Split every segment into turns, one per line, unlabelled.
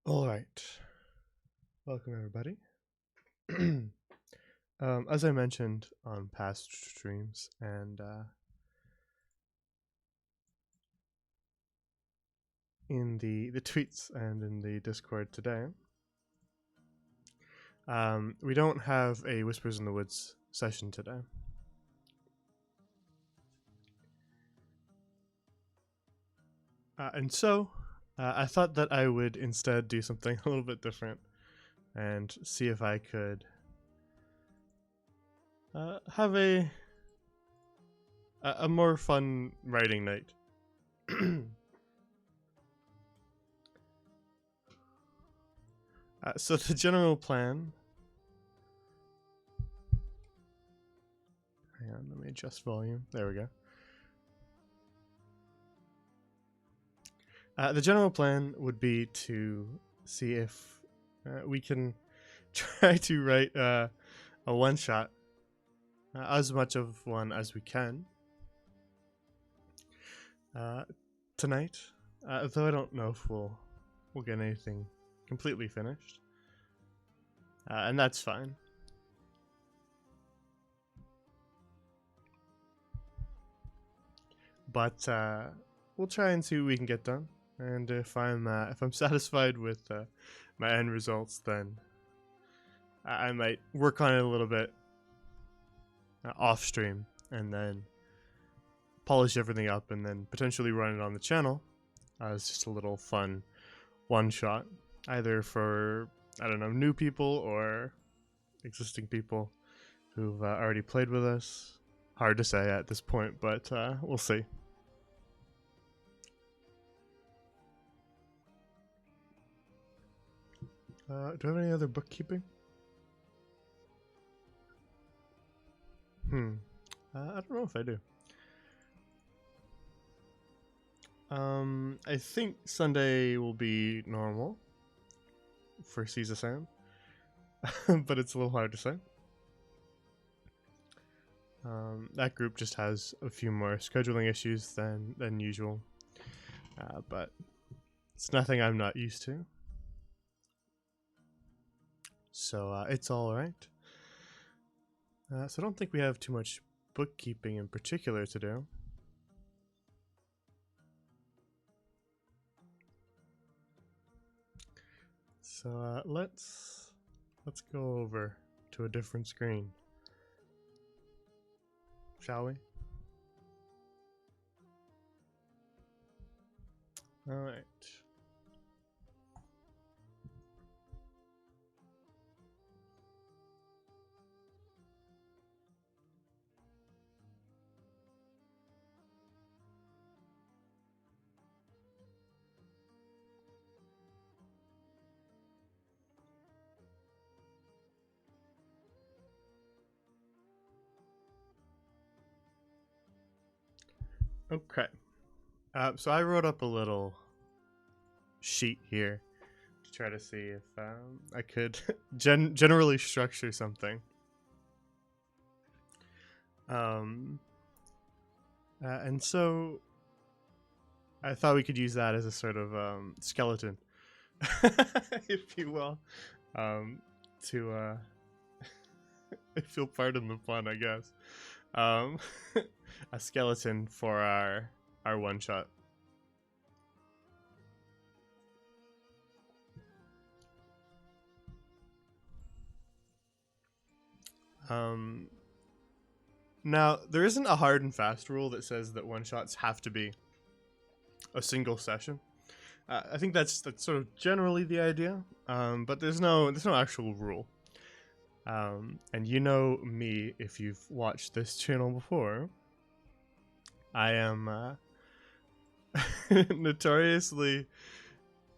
All right. Welcome, everybody. As I mentioned on past streams and in the tweets and in the Discord today, we don't have a Whispers in the Woods session today. And so I thought that I would instead do something a little bit different and see if I could have a more fun writing night. So the general plan. Hang on, let me adjust volume. There we go. The general plan would be to see if we can try to write a one shot, as much of one as we can, uh, tonight. Though I don't know if we'll get anything completely finished, and that's fine. But we'll try and see what we can get done. And if I'm satisfied with my end results, then I might work on it a little bit off stream, and then polish everything up, and then potentially run it on the channel as just a little fun one shot, either for, I don't know, new people or existing people who've already played with us. Hard to say at this point, but we'll see. Do I have any other bookkeeping? I don't know if I do. I think Sunday will be normal for Caesar Sam, but it's a little hard to say. That group just has a few more scheduling issues than usual, but it's nothing I'm not used to, so it's all right. So I don't think we have too much bookkeeping in particular to do. So let's go over to a different screen, shall we? All right. Okay. So I wrote up a little sheet here to try to see if I could generally structure something. And so I thought we could use that as a sort of skeleton, if you will, to if you'll pardon the pun, I guess, um, a skeleton for our one shot. Um, Now there isn't a hard and fast rule that says that one shots have to be a single session. I think that's sort of generally the idea, but there's no actual rule. And you know me, if you've watched this channel before, I am notoriously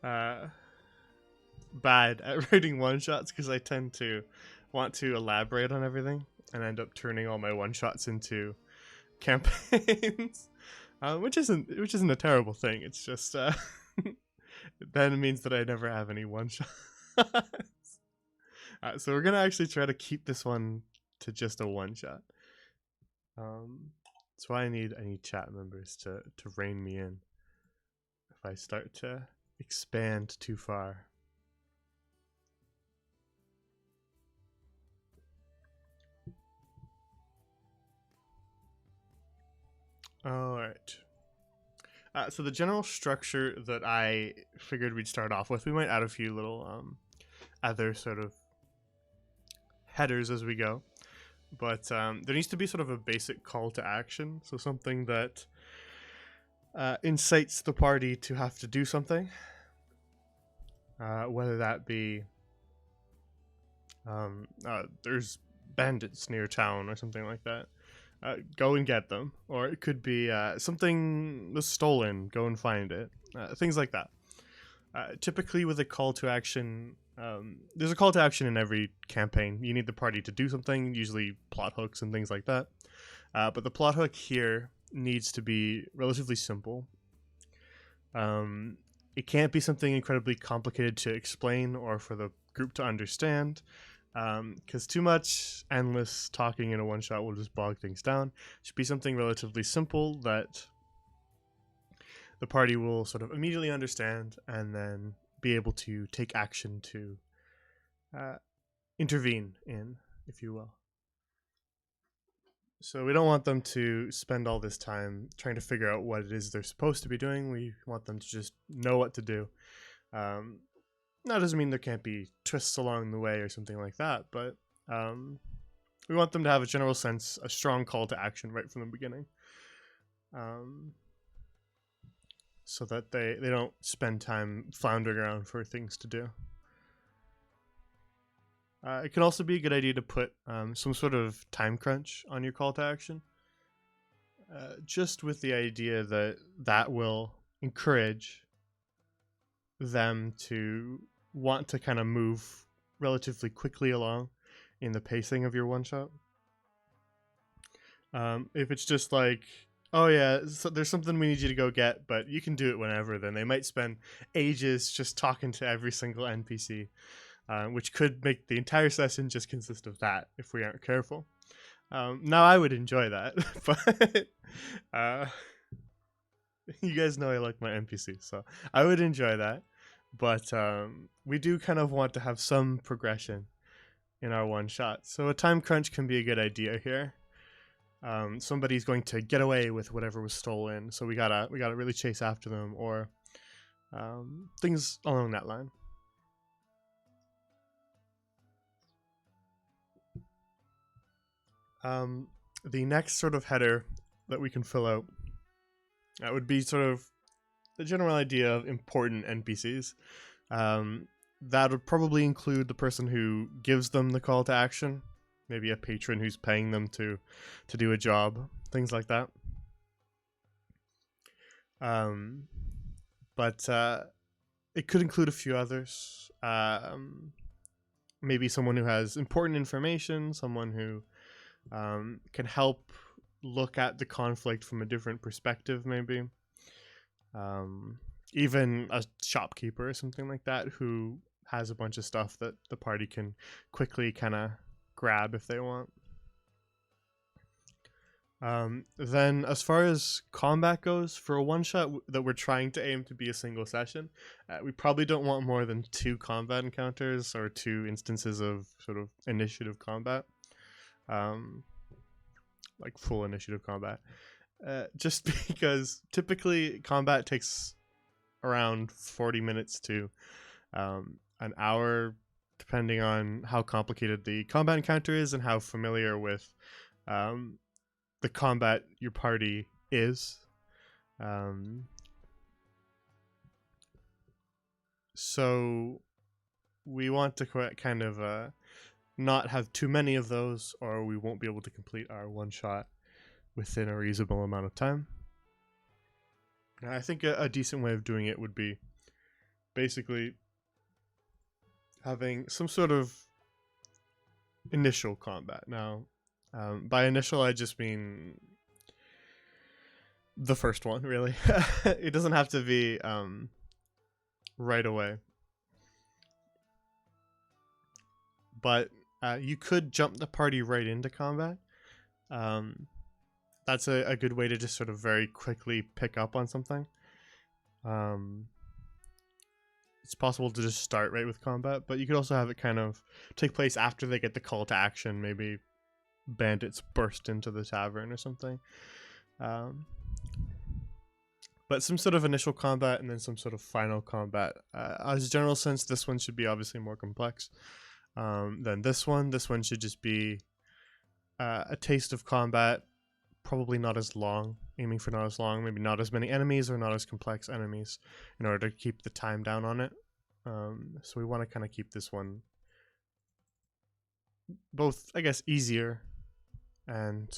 uh, bad at writing one shots because I tend to want to elaborate on everything and end up turning all my one shots into campaigns, which isn't a terrible thing. It's just then it means that I never have any one shots. So we're gonna actually try to keep this one to just a one shot. That's why I need chat members to rein me in if I start to expand too far. All right. So the general structure that I figured we'd start off with, we might add a few little other sort of headers as we go, but there needs to be sort of a basic call to action, so something that incites the party to have to do something, whether that be there's bandits near town or something like that. Go and get them. Or it could be something was stolen, go and find it. Things like that. Typically with a call to action, there's a call to action in every campaign. You need the party to do something, usually plot hooks and things like that. But the plot hook here needs to be relatively simple. It can't be something incredibly complicated to explain or for the group to understand, because too much endless talking in a one shot will just bog things down. It should be something relatively simple that the party will sort of immediately understand and then be able to take action to intervene in, if you will. So we don't want them to spend all this time trying to figure out what it is they're supposed to be doing. We want them to just know what to do. That doesn't mean there can't be twists along the way or something like that, but we want them to have a general sense, a strong call to action right from the beginning, so that they don't spend time floundering around for things to do. It can also be a good idea to put some sort of time crunch on your call to action, just with the idea that that will encourage them to want to kind of move relatively quickly along in the pacing of your one shot. If it's just like, oh yeah, so there's something we need you to go get, but you can do it whenever, then they might spend ages just talking to every single NPC. Which could make the entire session just consist of that if we aren't careful. Now I would enjoy that, but you guys know I like my NPCs, so I would enjoy that. But we do kind of want to have some progression in our one shot, so a time crunch can be a good idea here. Somebody's going to get away with whatever was stolen, so we gotta really chase after them, or things along that line. The next sort of header that we can fill out would be sort of the general idea of important NPCs. That would probably include the person who gives them the call to action, maybe a patron who's paying them to do a job, things like that. But it could include a few others. Maybe someone who has important information, someone who can help look at the conflict from a different perspective, maybe. Even a shopkeeper or something like that who has a bunch of stuff that the party can quickly kind of grab if they want. Then as far as combat goes, for a one shot that we're trying to aim to be a single session, we probably don't want more than 2 combat encounters or 2 instances of sort of initiative combat. Like full initiative combat, just because typically combat takes around 40 minutes to an hour, depending on how complicated the combat encounter is and how familiar with the combat your party is. So we want to kind of not have too many of those, or we won't be able to complete our one shot within a reasonable amount of time. I think a decent way of doing it would be basically having some sort of initial combat. Now, by initial, I just mean the first one, really. It doesn't have to be right away. But you could jump the party right into combat. That's a good way to just sort of very quickly pick up on something. It's possible to just start right with combat, but you could also have it kind of take place after they get the call to action. Maybe bandits burst into the tavern or something. But some sort of initial combat and then some sort of final combat. As a general sense, this one should be obviously more complex than this one. This one should just be a taste of combat, probably not as long, aiming for not as long, maybe not as many enemies or not as complex enemies in order to keep the time down on it. So we want to kind of keep this one both, I guess, easier and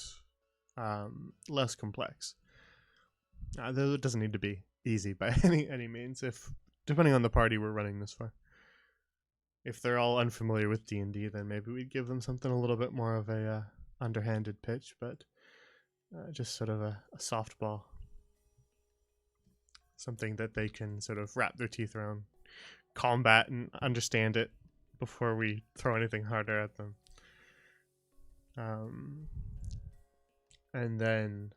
less complex. Though it doesn't need to be easy by any means, if depending on the party we're running this for. If they're all unfamiliar with D&D, then maybe we'd give them something a little bit more of a underhanded pitch, but just sort of a softball. Something that they can sort of wrap their teeth around, combat and understand it before we throw anything harder at them. And then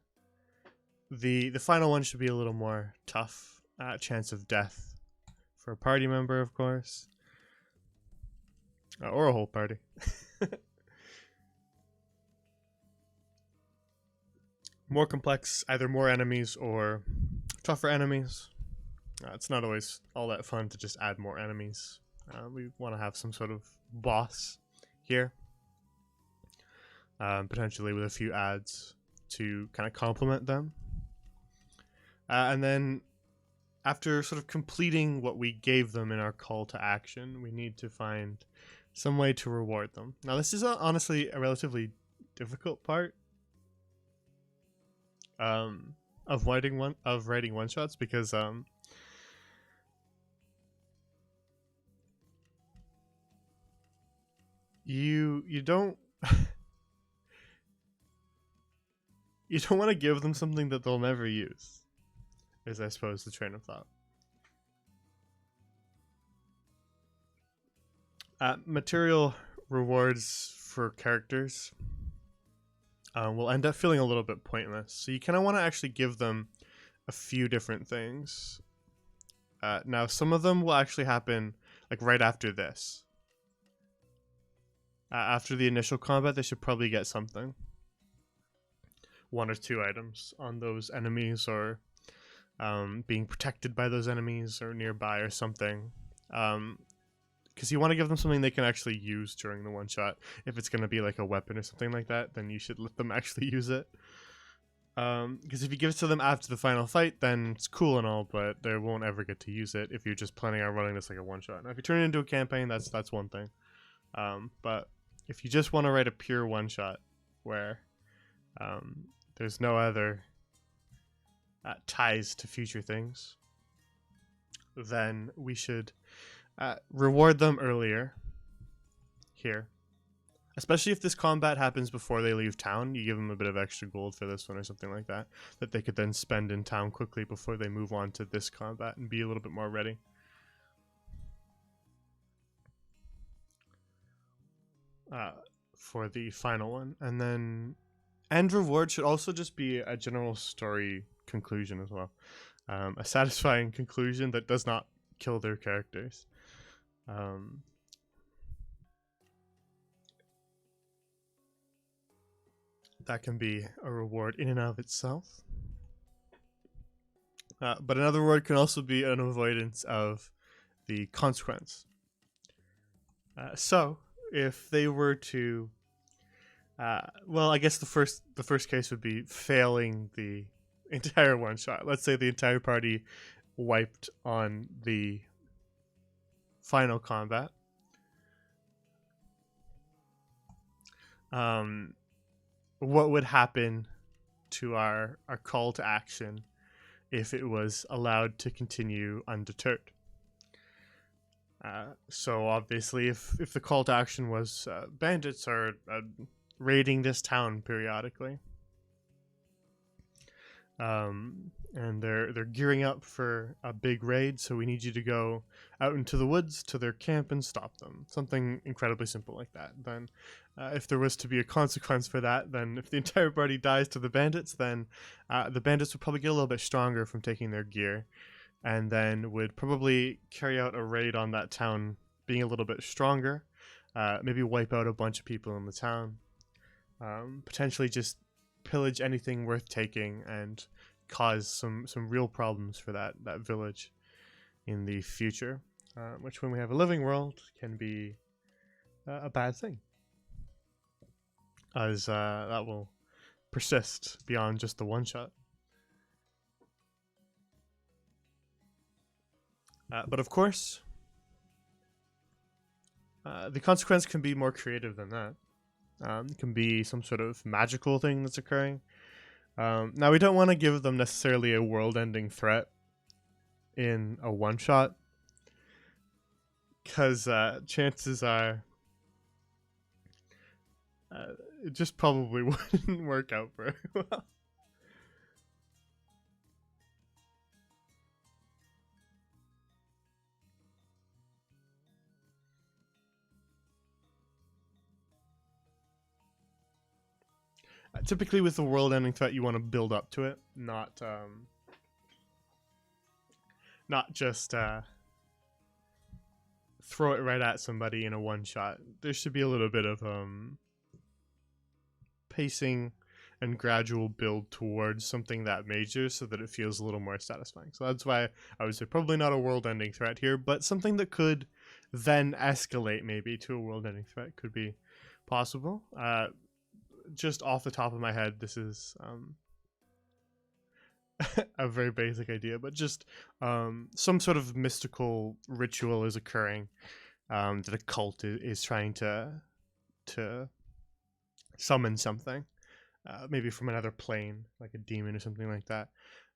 the final one should be a little more tough. Chance of death for a party member, of course. Or a whole party. More complex, either more enemies or tougher enemies. It's not always all that fun to just add more enemies. We want to have some sort of boss here. Potentially with a few adds to kind of complement them. And then after sort of completing what we gave them in our call to action, we need to find some way to reward them. Now, this is honestly a relatively difficult part of writing one shots, because you don't you don't want to give them something that they'll never use, is I suppose the train of thought. Material rewards for characters will end up feeling a little bit pointless. So you kind of want to actually give them a few different things. Now, some of them will actually happen like right after this. After the initial combat, they should probably get something. 1 or 2 items on those enemies, or being protected by those enemies or nearby or something. Because you want to give them something they can actually use during the one shot. If it's going to be like a weapon or something like that, then you should let them actually use it. Because if you give it to them after the final fight, then it's cool and all, but they won't ever get to use it if you're just planning on running this like a one shot. Now, if you turn it into a campaign, that's one thing. But if you just want to write a pure one shot where there's no other ties to future things, then we should reward them earlier here. Especially if this combat happens before they leave town, you give them a bit of extra gold for this one or something like that, that they could then spend in town quickly before they move on to this combat and be a little bit more ready. For the final one. And then end reward should also just be a general story conclusion as well. A satisfying conclusion that does not kill their characters. That can be a reward in and of itself. But another reward can also be an avoidance of the consequence. So if they were to, well, I guess the first case would be failing the entire one shot. Let's say the entire party wiped on the final combat. What would happen to our call to action if it was allowed to continue undeterred? So obviously, if the call to action was bandits are raiding this town periodically, and they're gearing up for a big raid, so we need you to go out into the woods to their camp and stop them. Something incredibly simple like that. Then if there was to be a consequence for that, then if the entire party dies to the bandits, then the bandits would probably get a little bit stronger from taking their gear, and then would probably carry out a raid on that town being a little bit stronger, maybe wipe out a bunch of people in the town, potentially just pillage anything worth taking and cause some real problems for that village in the future, which when we have a living world can be a bad thing, as that will persist beyond just the one shot. But of course, the consequence can be more creative than that. It can be some sort of magical thing that's occurring. Now, we don't want to give them necessarily a world-ending threat in a one-shot, because chances are it just probably wouldn't work out very well. Typically, with the world-ending threat, you want to build up to it, not just throw it right at somebody in a one-shot. There should be a little bit of pacing and gradual build towards something that major, so that it feels a little more satisfying. So that's why I would say probably not a world-ending threat here, but something that could then escalate maybe to a world-ending threat could be possible. Just off the top of my head, this is a very basic idea, but just some sort of mystical ritual is occurring, that a cult is trying to summon something, maybe from another plane, like a demon or something like that.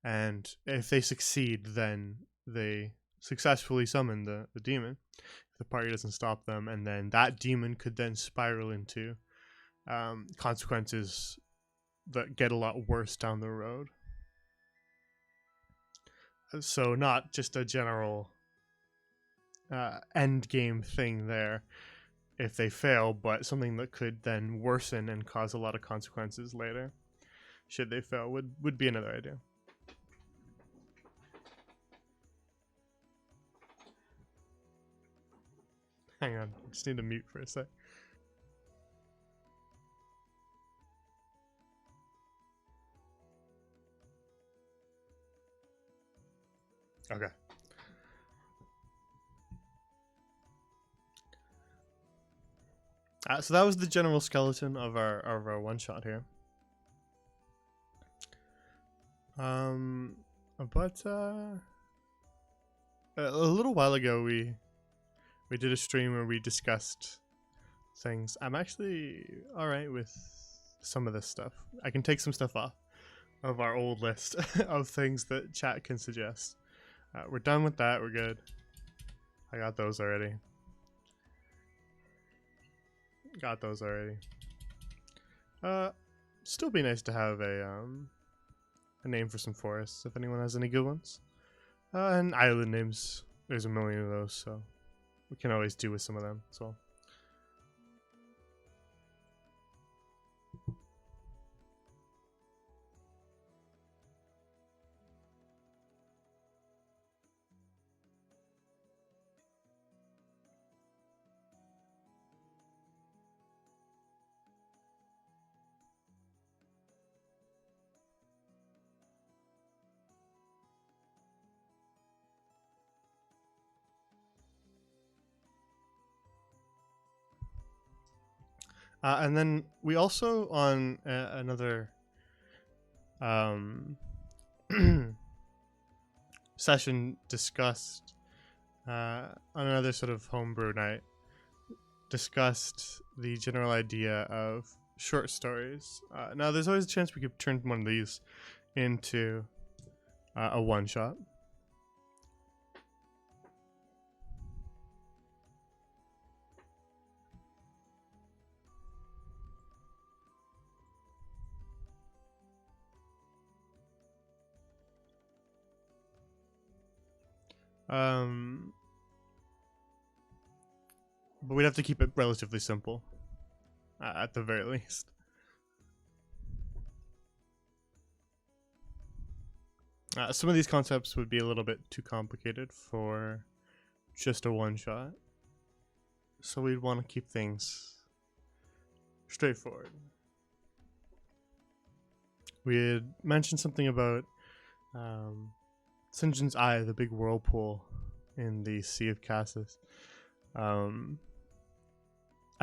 And if they succeed, then they successfully summon the demon. If the party doesn't stop them, and then that demon could then spiral into consequences that get a lot worse down the road. So not just a general end game thing there if they fail, but something that could then worsen and cause a lot of consequences later should they fail would be another idea. Hang on, I just need to mute for a sec. Okay. So that was the general skeleton of our one shot here. But a little while ago we did a stream where we discussed things. I'm actually all right with some of this stuff. I can take some stuff off of our old list of things that chat can suggest. We're done with that. We're good. I got those already. Still be nice to have a name for some forests if anyone has any good ones. And island names. There's a million of those, so we can always do with some of them as well. And then we also on another session discussed on another sort of homebrew night, discussed the general idea of short stories. Now, there's always a chance we could turn one of these into a one shot. But we'd have to keep it relatively simple, at the very least. Some of these concepts would be a little bit too complicated for just a one shot, so we'd want to keep things straightforward. We had mentioned something about Sinjin's Eye, the big whirlpool in the Sea of Cassis. I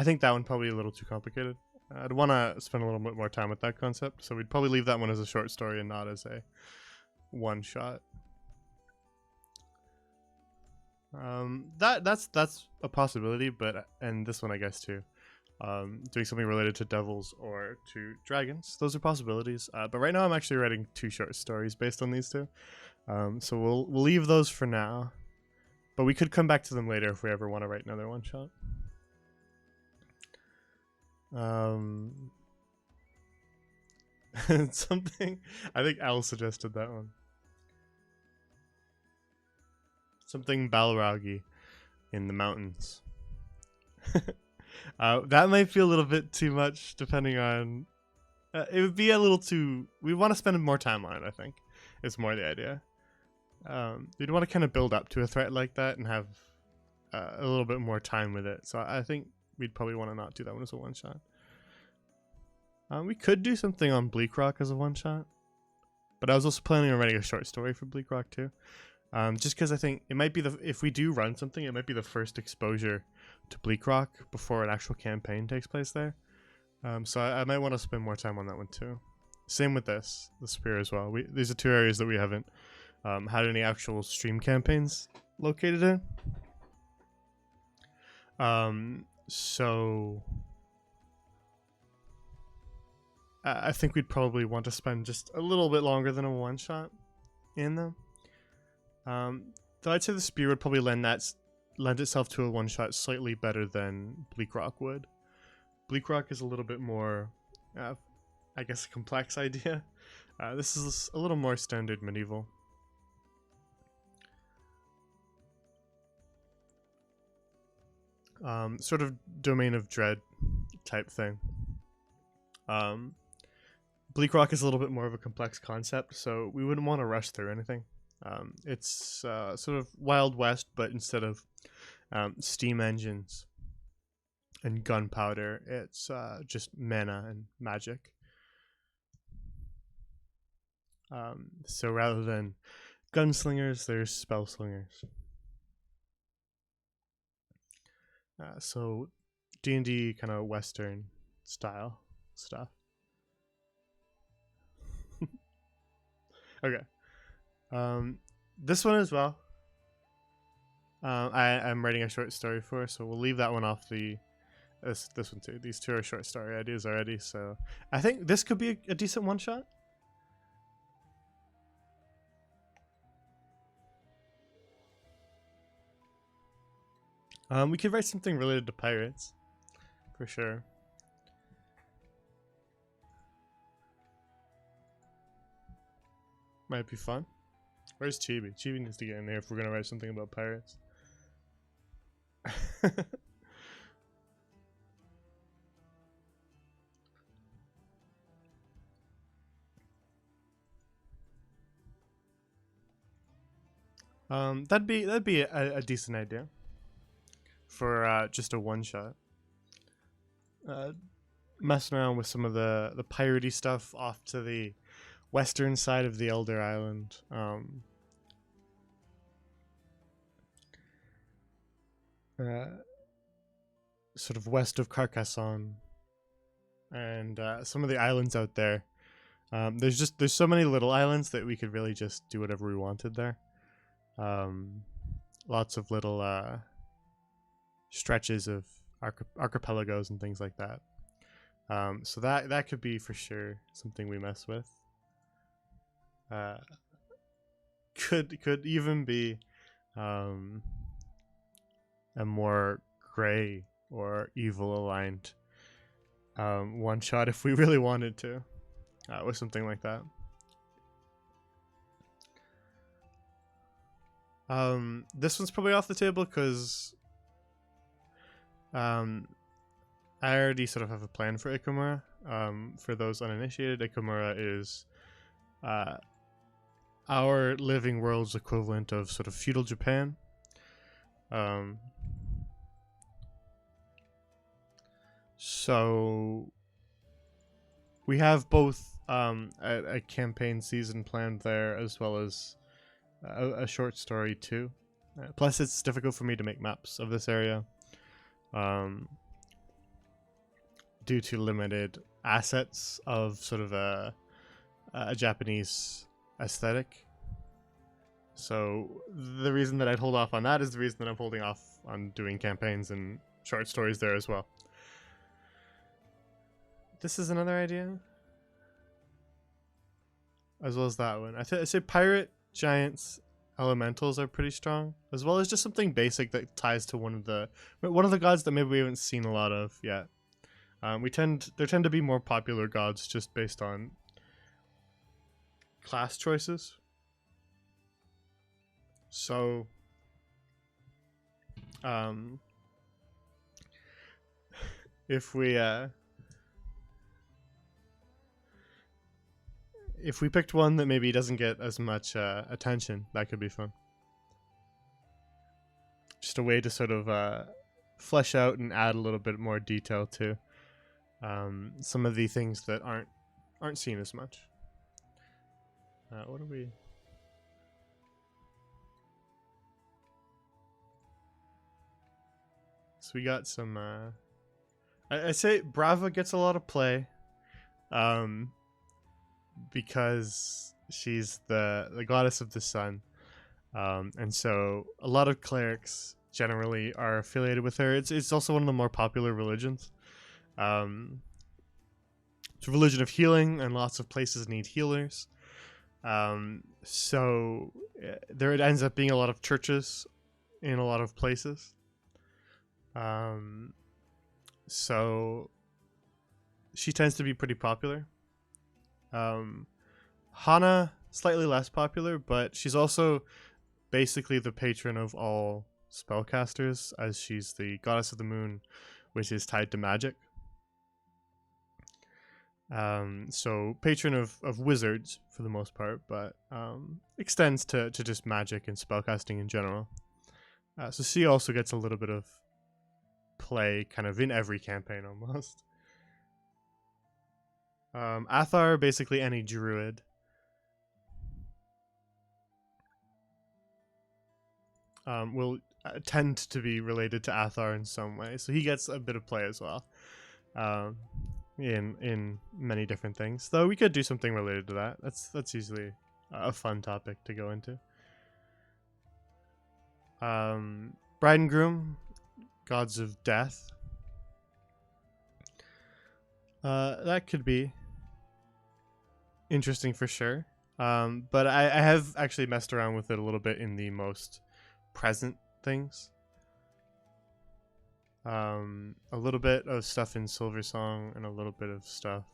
think that one probably a little too complicated. I'd want to spend a little bit more time with that concept, so we'd probably leave that one as a short story and not as a one shot. That's a possibility, and this one I guess too. Doing something related to devils or to dragons, those are possibilities. But right now I'm actually writing 2 short stories based on these 2. So we'll leave those for now. But we could come back to them later if we ever want to write another one shot. Something, I think Al suggested that one. Something Balroggy in the mountains. That might be a little bit too much, depending on. It would be a little too. We want to spend more time on it. I think is more the idea. We'd want to kind of build up to a threat like that and have a little bit more time with it. So I think we'd probably want to not do that one as a one shot. We could do something on Bleak Rock as a one shot, but I was also planning on writing a short story for Bleak Rock too. Just because I think it might be if we do run something, it might be the first exposure to Bleak Rock before an actual campaign takes place there. So I might want to spend more time on that one too. Same with the Spear as well. These are 2 areas that we haven't had any actual stream campaigns located in. So I think we'd probably want to spend just a little bit longer than a one shot in them. Though I'd say the Spear would probably lend itself to a one shot slightly better than Bleak Rock would. Bleak Rock is a little bit more, I guess, a complex idea. This is a little more standard medieval. Sort of Domain of Dread type thing. Bleak Rock is a little bit more of a complex concept, so we wouldn't want to rush through anything. It's sort of Wild West, but instead of steam engines and gunpowder, it's just mana and magic. So rather than gunslingers, there's spell slingers. So D&D kind of Western style stuff. Okay. This one as well. I'm writing a short story for, so we'll leave that one off this one too. These 2 are short story ideas already, so I think this could be a decent one shot. We could write something related to pirates, for sure. Might be fun. Where's Chibi? Chibi needs to get in there if we're gonna write something about pirates. That'd be a decent idea for just a one shot. Messing around with some of the piratey stuff off to the western side of the Elder Island. Sort of west of Carcassonne, and some of the islands out there. There's so many little islands that we could really just do whatever we wanted there. Lots of little stretches of archipelagos and things like that. So that could be for sure something we mess with. Could even be a more gray or evil aligned one shot if we really wanted to, with something like that. This one's probably off the table because I already sort of have a plan for Ikamura. For those uninitiated, Ikamura is our living world's equivalent of sort of feudal Japan. So we have both a campaign season planned there, as well as a short story too. Plus, it's difficult for me to make maps of this area due to limited assets of sort of a Japanese aesthetic. So the reason that I'd hold off on that is the reason that I'm holding off on doing campaigns and short stories there as well. This is another idea, as well as that one. I'd say pirate, giants, elementals are pretty strong, as well as just something basic that ties to one of the gods that maybe we haven't seen a lot of yet. There tend to be more popular gods just based on class choices. So, if we picked one that maybe doesn't get as much attention, that could be fun. Just a way to sort of flesh out and add a little bit more detail to some of the things that aren't seen as much. What are we? So we got some. I say Brava gets a lot of play, because she's the goddess of the sun, and so a lot of clerics generally are affiliated with her. It's also one of the more popular religions. It's a religion of healing, and lots of places need healers. So there it ends up being a lot of churches in a lot of places. So she tends to be pretty popular. Hana, slightly less popular, but she's also basically the patron of all spellcasters, as she's the goddess of the moon, which is tied to magic. So patron of wizards for the most part, but extends to just magic and spellcasting in general. So she also gets a little bit of play kind of in every campaign almost. Athar, basically any druid. Will tend to be related to Athar in some way, so he gets a bit of play as well. In many different things, though we could do something related to that. That's usually a fun topic to go into. Bride and groom, gods of death. That could be interesting for sure. But I have actually messed around with it a little bit in the most present things. A little bit of stuff in Silversong and a little bit of stuff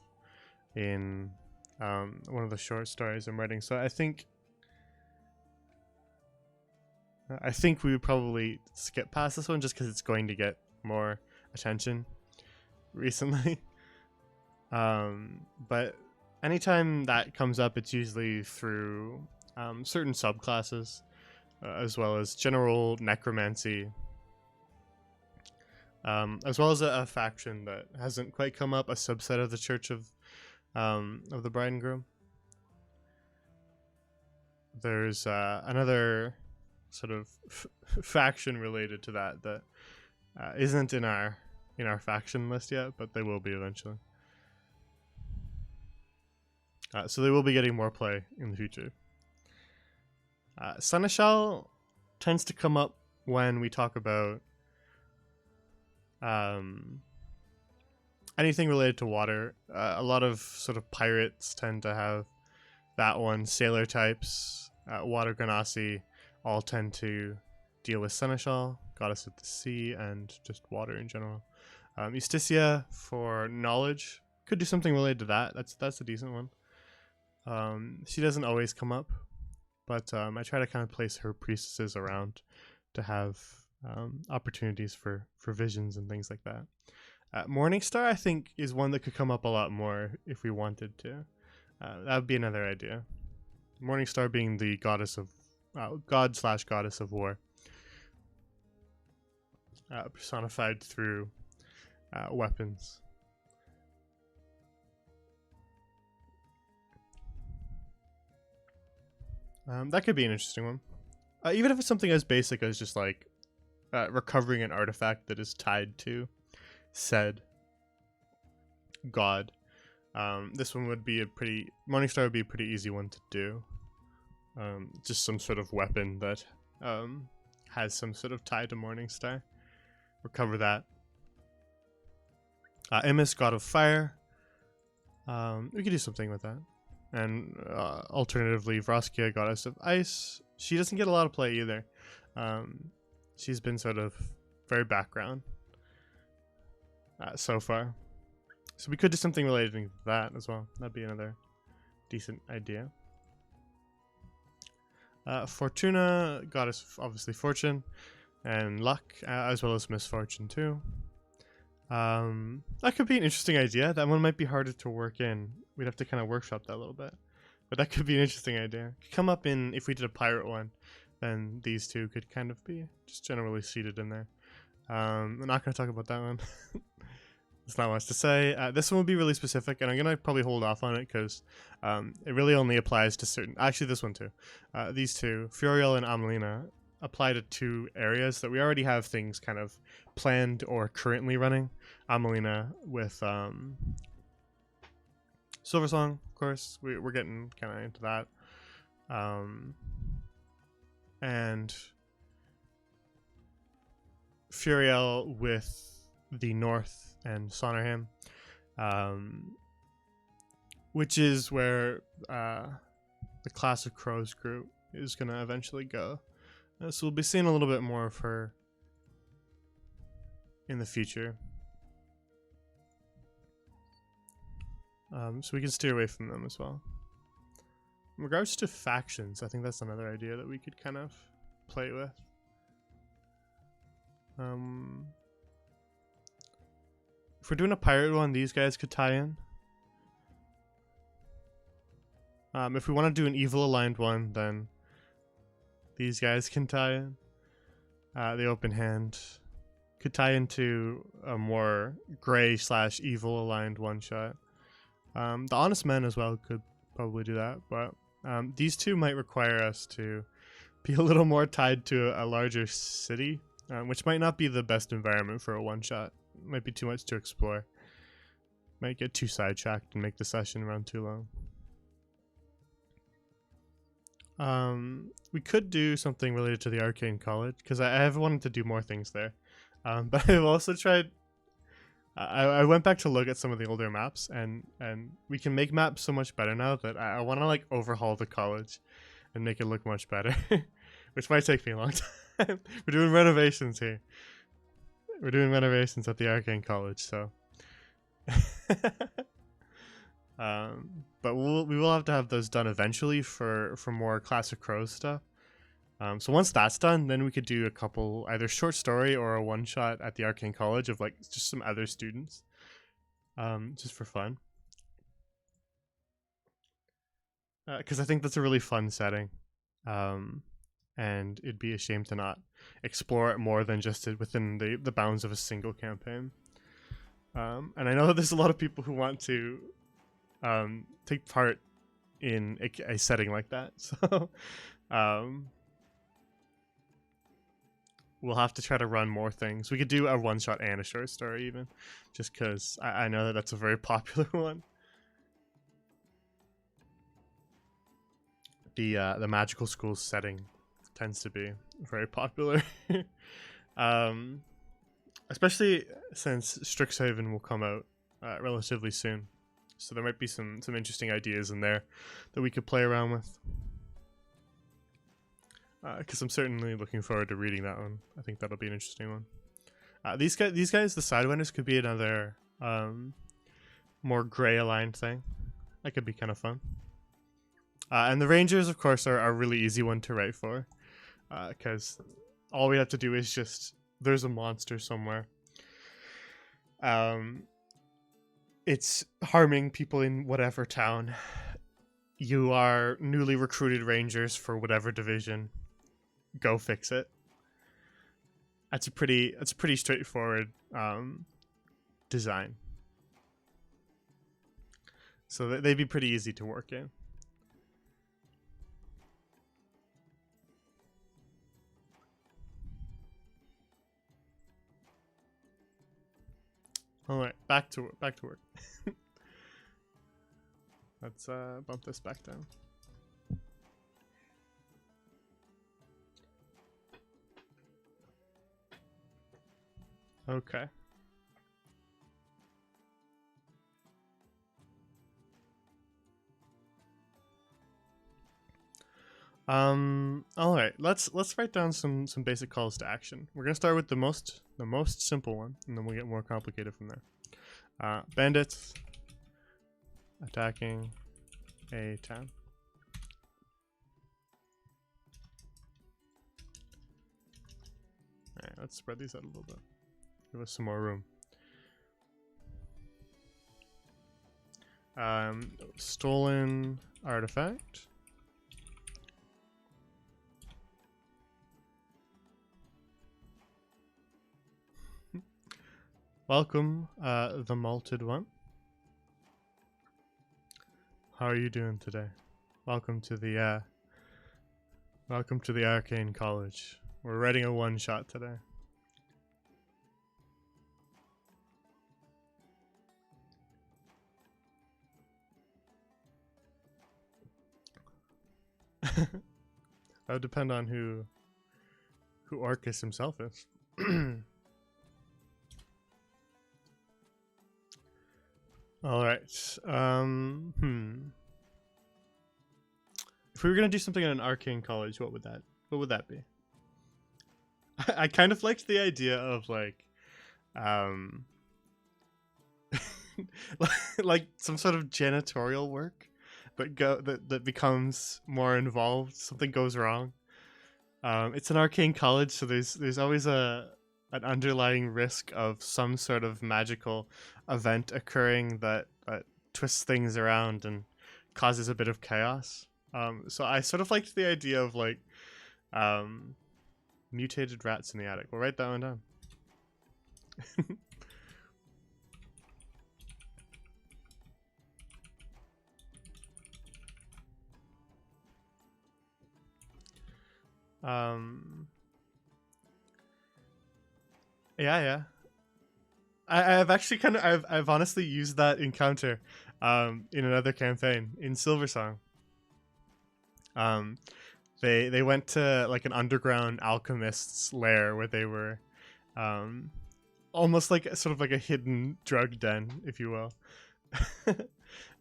in one of the short stories I'm writing. So I think we would probably skip past this one just because it's going to get more attention recently. But anytime that comes up, it's usually through certain subclasses, as well as general necromancy, as well as a faction that hasn't quite come up, a subset of the Church of the Bride and Groom. There's another sort of faction related to that isn't in our faction list yet, but they will be eventually. So they will be getting more play in the future. Seneschal tends to come up when we talk about anything related to water. A lot of sort of pirates tend to have that one. Sailor types, water genasi, all tend to deal with Seneschal, goddess of the sea, and just water in general. Justicia for knowledge, could do something related to that. That's a decent one. She doesn't always come up, but I try to kind of place her priestesses around to have opportunities for visions and things like that. Morningstar, I think, is one that could come up a lot more if we wanted to. That would be another idea. Morningstar being the goddess of god/goddess of war, personified through weapons. That could be an interesting one. Even if it's something as basic as just like recovering an artifact that is tied to said god. This one would be a pretty Morningstar would be a pretty easy one to do. Just some sort of weapon that has some sort of tie to Morningstar. Recover that. Imus, god of fire. We could do something with that. And alternatively, Vroskia, goddess of ice. She doesn't get a lot of play either. She's been sort of very background so far. So we could do something related to that as well. That'd be another decent idea. Fortuna, goddess of obviously fortune and luck, as well as misfortune too. That could be an interesting idea. That one might be harder to work in. We'd have to kind of workshop that a little bit. But that could be an interesting idea. Could come up in, if we did a pirate one, then these two could kind of be just generally seated in there. I'm not going to talk about that one. There's not much to say. This one will be really specific, and I'm going to probably hold off on it because it really only applies to certain... Actually, this one too. These two, Furiel and Amelina, apply to two areas that we already have things kind of planned or currently running. Amelina with Silversong, of course. We're getting kind of into that. And Furiel with the North and Sonarham, which is where the Class of Crows group is going to eventually go. So we'll be seeing a little bit more of her in the future. So we can steer away from them as well. In regards to factions, I think that's another idea that we could kind of play with. If we're doing a pirate one, these guys could tie in. If we want to do an evil aligned one, then these guys can tie in. The open hand could tie into a more gray / evil aligned one shot. The honest men as well could probably do that, but these two might require us to be a little more tied to a larger city, which might not be the best environment for a one shot. Might be too much to explore. Might get too sidetracked and make the session run too long. We could do something related to the Arcane College, because I have wanted to do more things there. But I've also tried... I went back to look at some of the older maps, and we can make maps so much better now that I want to like overhaul the college and make it look much better, which might take me a long time. We're doing renovations here. We're doing renovations at the Arcane College, so... but we will have to have those done eventually for more Class of Crows stuff. So once that's done, then we could do a couple, either short story or a one shot at the Arcane College of like just some other students, just for fun. Because I think that's a really fun setting, and it'd be a shame to not explore it more than just within the bounds of a single campaign. And I know there's a lot of people who want to take part in a setting like that, so we'll have to try to run more things. We could do a one shot and a short story even, just because I know that that's a very popular one. The magical school setting tends to be very popular. Especially since Strixhaven will come out relatively soon. So there might be some interesting ideas in there that we could play around with. Because I'm certainly looking forward to reading that one. I think that'll be an interesting one. These guys, the Sidewinders, could be another more gray aligned thing. That could be kind of fun. And the Rangers, of course, are a really easy one to write for. Because all we have to do is just... There's a monster somewhere. It's harming people in whatever town. You are newly recruited Rangers for whatever division. Go fix it. That's a pretty straightforward design. So they'd be pretty easy to work in. All right, back to work. Let's bump this back down. Okay. All right. Let's write down some basic calls to action. We're gonna start with the most simple one, and then we'll get more complicated from there. Bandits attacking a town. All right. Let's spread these out a little bit. Give us some more room. Stolen artifact. Welcome, the malted one. How are you doing today? Welcome to the Arcane College. We're writing a one-shot today. That would depend on who Orcus himself is. All right. If we were gonna do something in an arcane college, what would that be? I kind of liked the idea of like, like some sort of janitorial work, but that becomes more involved. Something goes wrong. It's an arcane college, so there's always an underlying risk of some sort of magical event occurring that twists things around and causes a bit of chaos. So I sort of liked the idea of like mutated rats in the attic. We'll write that one down. Yeah. I've actually I've honestly used that encounter in another campaign in Silversong. They went to like an underground alchemist's lair where they were almost like sort of like a hidden drug den, if you will.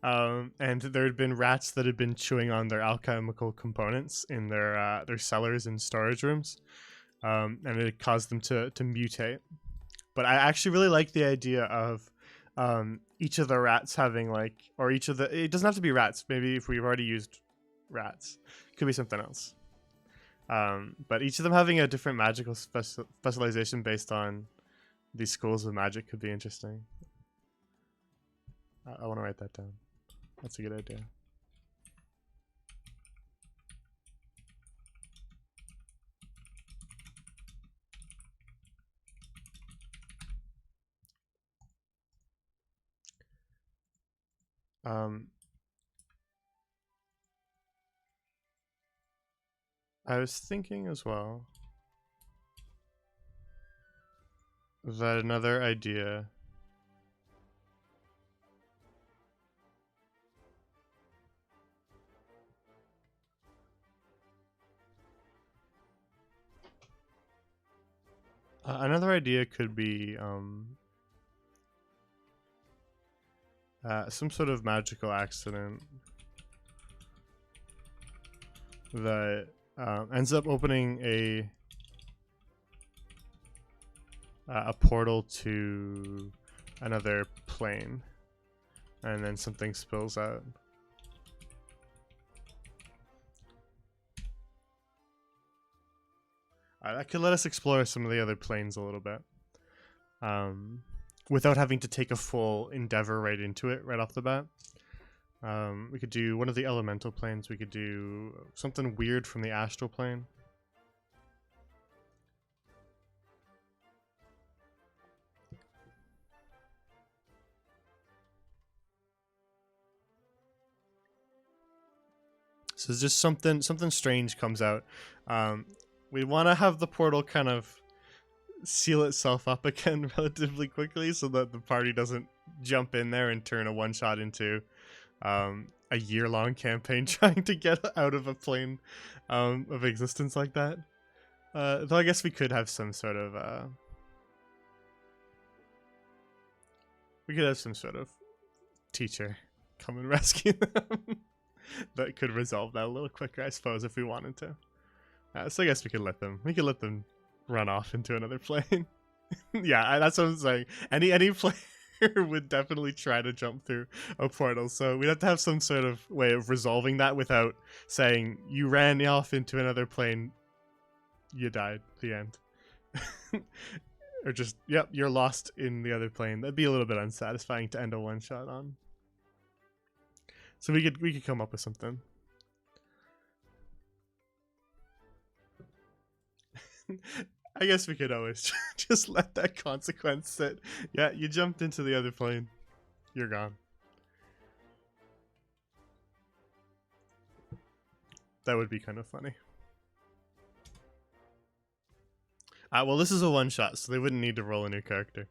And there had been rats that had been chewing on their alchemical components in their cellars and storage rooms, and it caused them to mutate. But I actually really like the idea of each of the rats having like, or each of the, it doesn't have to be rats. Maybe if we've already used rats, it could be something else. But each of them having a different magical specialization based on these schools of magic could be interesting. I want to write that down. That's a good idea. I was thinking as well that another idea could be some sort of magical accident that ends up opening a portal to another plane, and then something spills out. That could let us explore some of the other planes a little bit, without having to take a full endeavor right into it right off the bat. We could do one of the elemental planes. We could do something weird from the astral plane. So it's just something strange comes out. We want to have the portal kind of seal itself up again relatively quickly so that the party doesn't jump in there and turn a one shot into a year-long campaign trying to get out of a plane of existence like that. Though I guess we could have some sort of teacher come and rescue them. That could resolve that a little quicker, I suppose, if we wanted to. So I guess we could let them run off into another plane. Yeah, that's what I'm saying. Any player would definitely try to jump through a portal, so we'd have to have some sort of way of resolving that without saying you ran off into another plane, you died, the end. Or just, yep, you're lost in the other plane. That'd be a little bit unsatisfying to end a one shot on. So we could come up with something. I guess we could always just let that consequence sit. Yeah, you jumped into the other plane. You're gone. That would be kind of funny. Well, this is a one-shot, so they wouldn't need to roll a new character.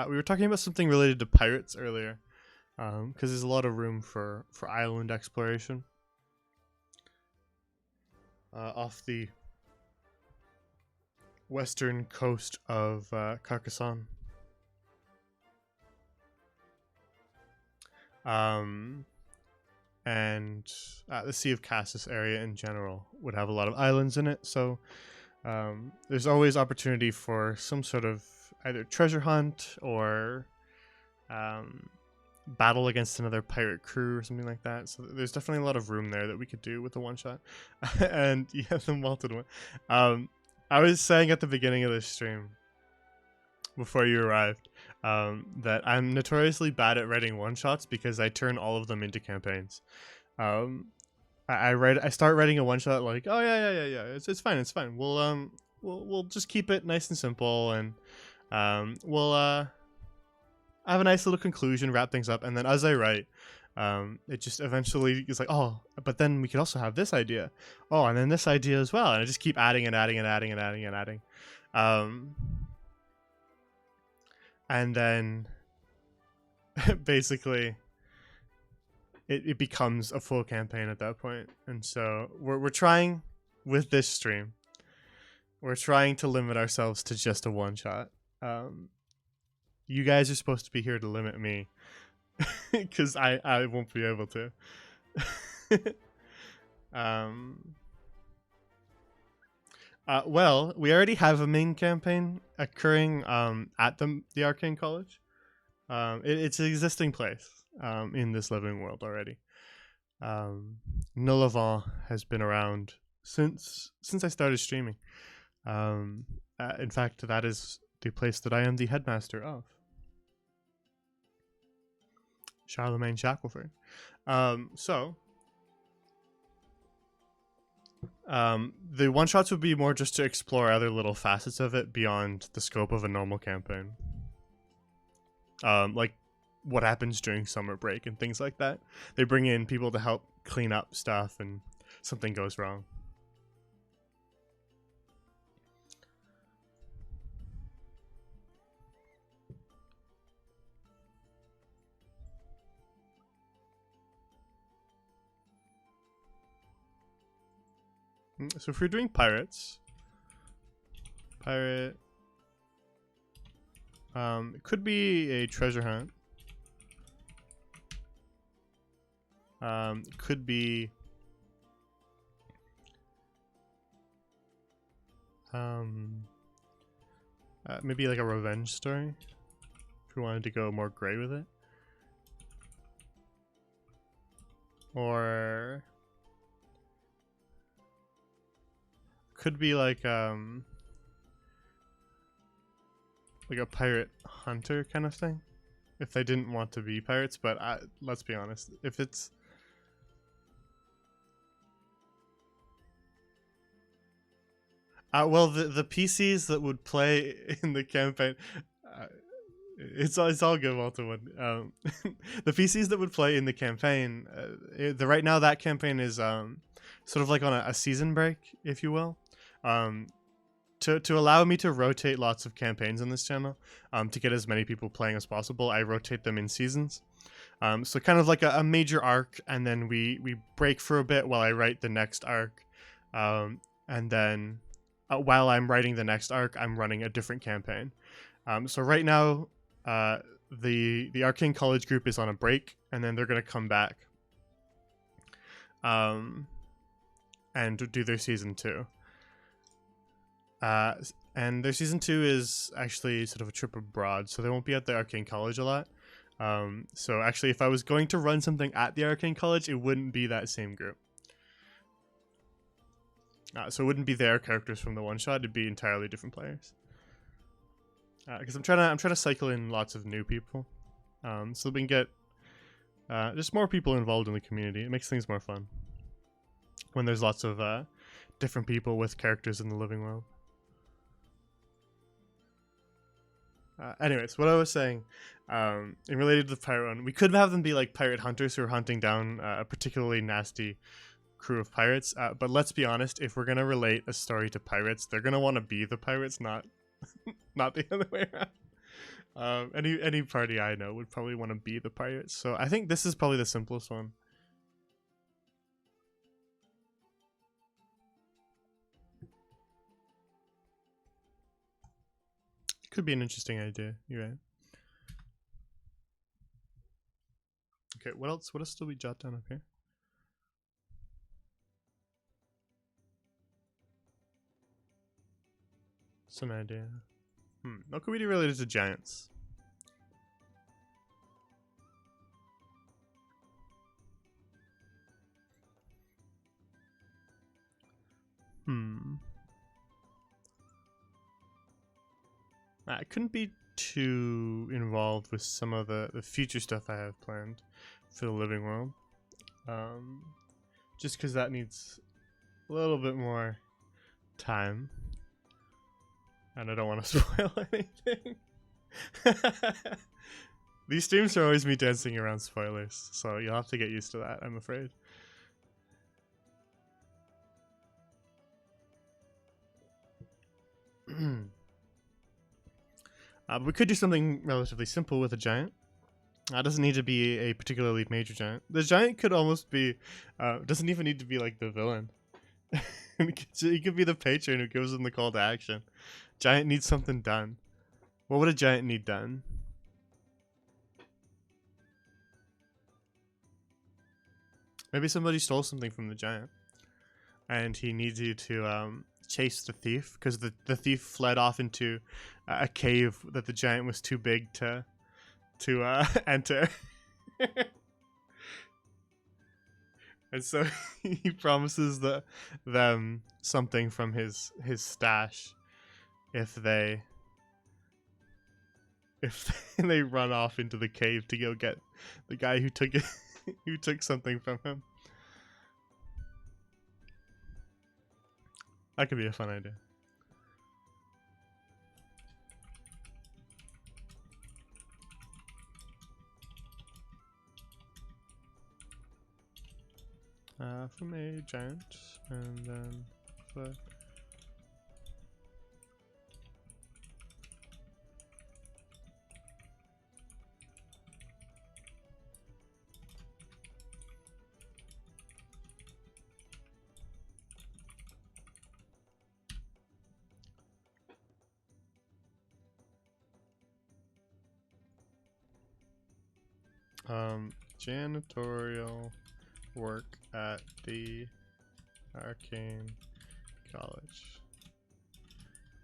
We were talking about something related to pirates earlier, because there's a lot of room for island exploration off the western coast of Carcassonne. And the Sea of Cassis area in general would have a lot of islands in it, so there's always opportunity for some sort of either treasure hunt or battle against another pirate crew or something like that. So there's definitely a lot of room there that we could do with the one shot. And yeah, the malted one. I was saying at the beginning of this stream, before you arrived, that I'm notoriously bad at writing one shots because I turn all of them into campaigns. I start writing a one shot like, oh yeah, it's fine. We'll just keep it nice and simple, and we'll have a nice little conclusion, wrap things up, and then as I write, it just eventually is like, oh, but then we could also have this idea, oh, and then this idea as well, and I just keep adding and adding and adding and adding and adding, and then basically it becomes a full campaign at that point. And so we're trying with this stream, we're trying to limit ourselves to just a one shot. You guys are supposed to be here to limit me, because I won't be able to. Well, we already have a main campaign occurring at the Arcane College. It's an existing place in this living world already. Nullivant has been around since I started streaming. In fact, that is the place that I am the headmaster of. Charlemagne Shackleford. The one shots would be more just to explore other little facets of it beyond the scope of a normal campaign. Like what happens during summer break and things like that. They bring in people to help clean up stuff and something goes wrong. So if we're doing pirates, pirate, it could be a treasure hunt. It could be maybe like a revenge story, if we wanted to go more gray with it. Or could be like a pirate hunter kind of thing, if they didn't want to be pirates, but let's be honest, if it's well, the PCs that would play in the campaign, uh, it's all good, Walter. The PCs that would play in the campaign, right now that campaign is sort of like on a season break, if you will, to allow me to rotate lots of campaigns on this channel, to get as many people playing as possible. I rotate them in seasons, so kind of like a major arc, and then we break for a bit while I write the next arc, and then while I'm writing the next arc, I'm running a different campaign. So right now, the Arcane College group is on a break, and then they're gonna come back, and do their season 2. And their season 2 is actually sort of a trip abroad, so they won't be at the Arcane College a lot. So actually, if I was going to run something at the Arcane College, it wouldn't be that same group. So it wouldn't be their characters from the one shot; it'd be entirely different players. Because I'm trying to cycle in lots of new people, so that we can get just more people involved in the community. It makes things more fun when there's lots of different people with characters in the living world. Anyways, what I was saying, in related to the pirate one, we could have them be like pirate hunters who are hunting down a particularly nasty crew of pirates. But let's be honest, if we're gonna relate a story to pirates, they're gonna want to be the pirates, not not the other way around. Any party I know would probably want to be the pirates. So I think this is probably the simplest one. Could be an interesting idea. You're right. Okay, what else? What else do we jot down up here? Some idea. What could we do related to giants? I couldn't be too involved with some of the future stuff I have planned for the living world. Just because that needs a little bit more time. And I don't want to spoil anything. These streams are always me dancing around spoilers, so you'll have to get used to that, I'm afraid. But we could do something relatively simple with a giant. It doesn't need to be a particularly major giant. The giant could almost be, doesn't even need to be like the villain. He could be the patron who gives them the call to action. Giant needs something done. What would a giant need done? Maybe somebody stole something from the giant, and he needs you to chase the thief, because the thief fled off into a cave that the giant was too big to enter. And so he promises them something from his stash if they run off into the cave to go get the guy who took it, who took something from him. That could be a fun idea. From a giant, and then flip. Janitorial work at the Arcane College.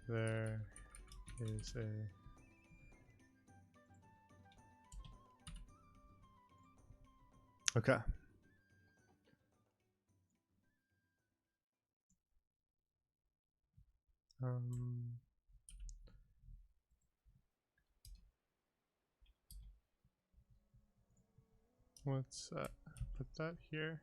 There is a okay. let's put that here.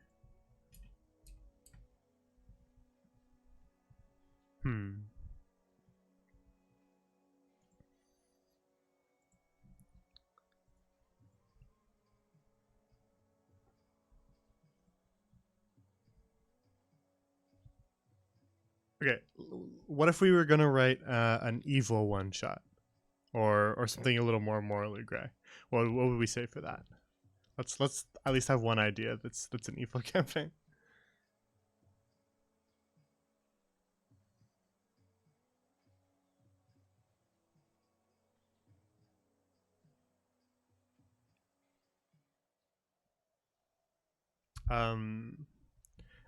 Okay, what if we were gonna write an evil one shot, or something a little more morally gray? What would we say for that? Let's at least have one idea that's an evil campaign.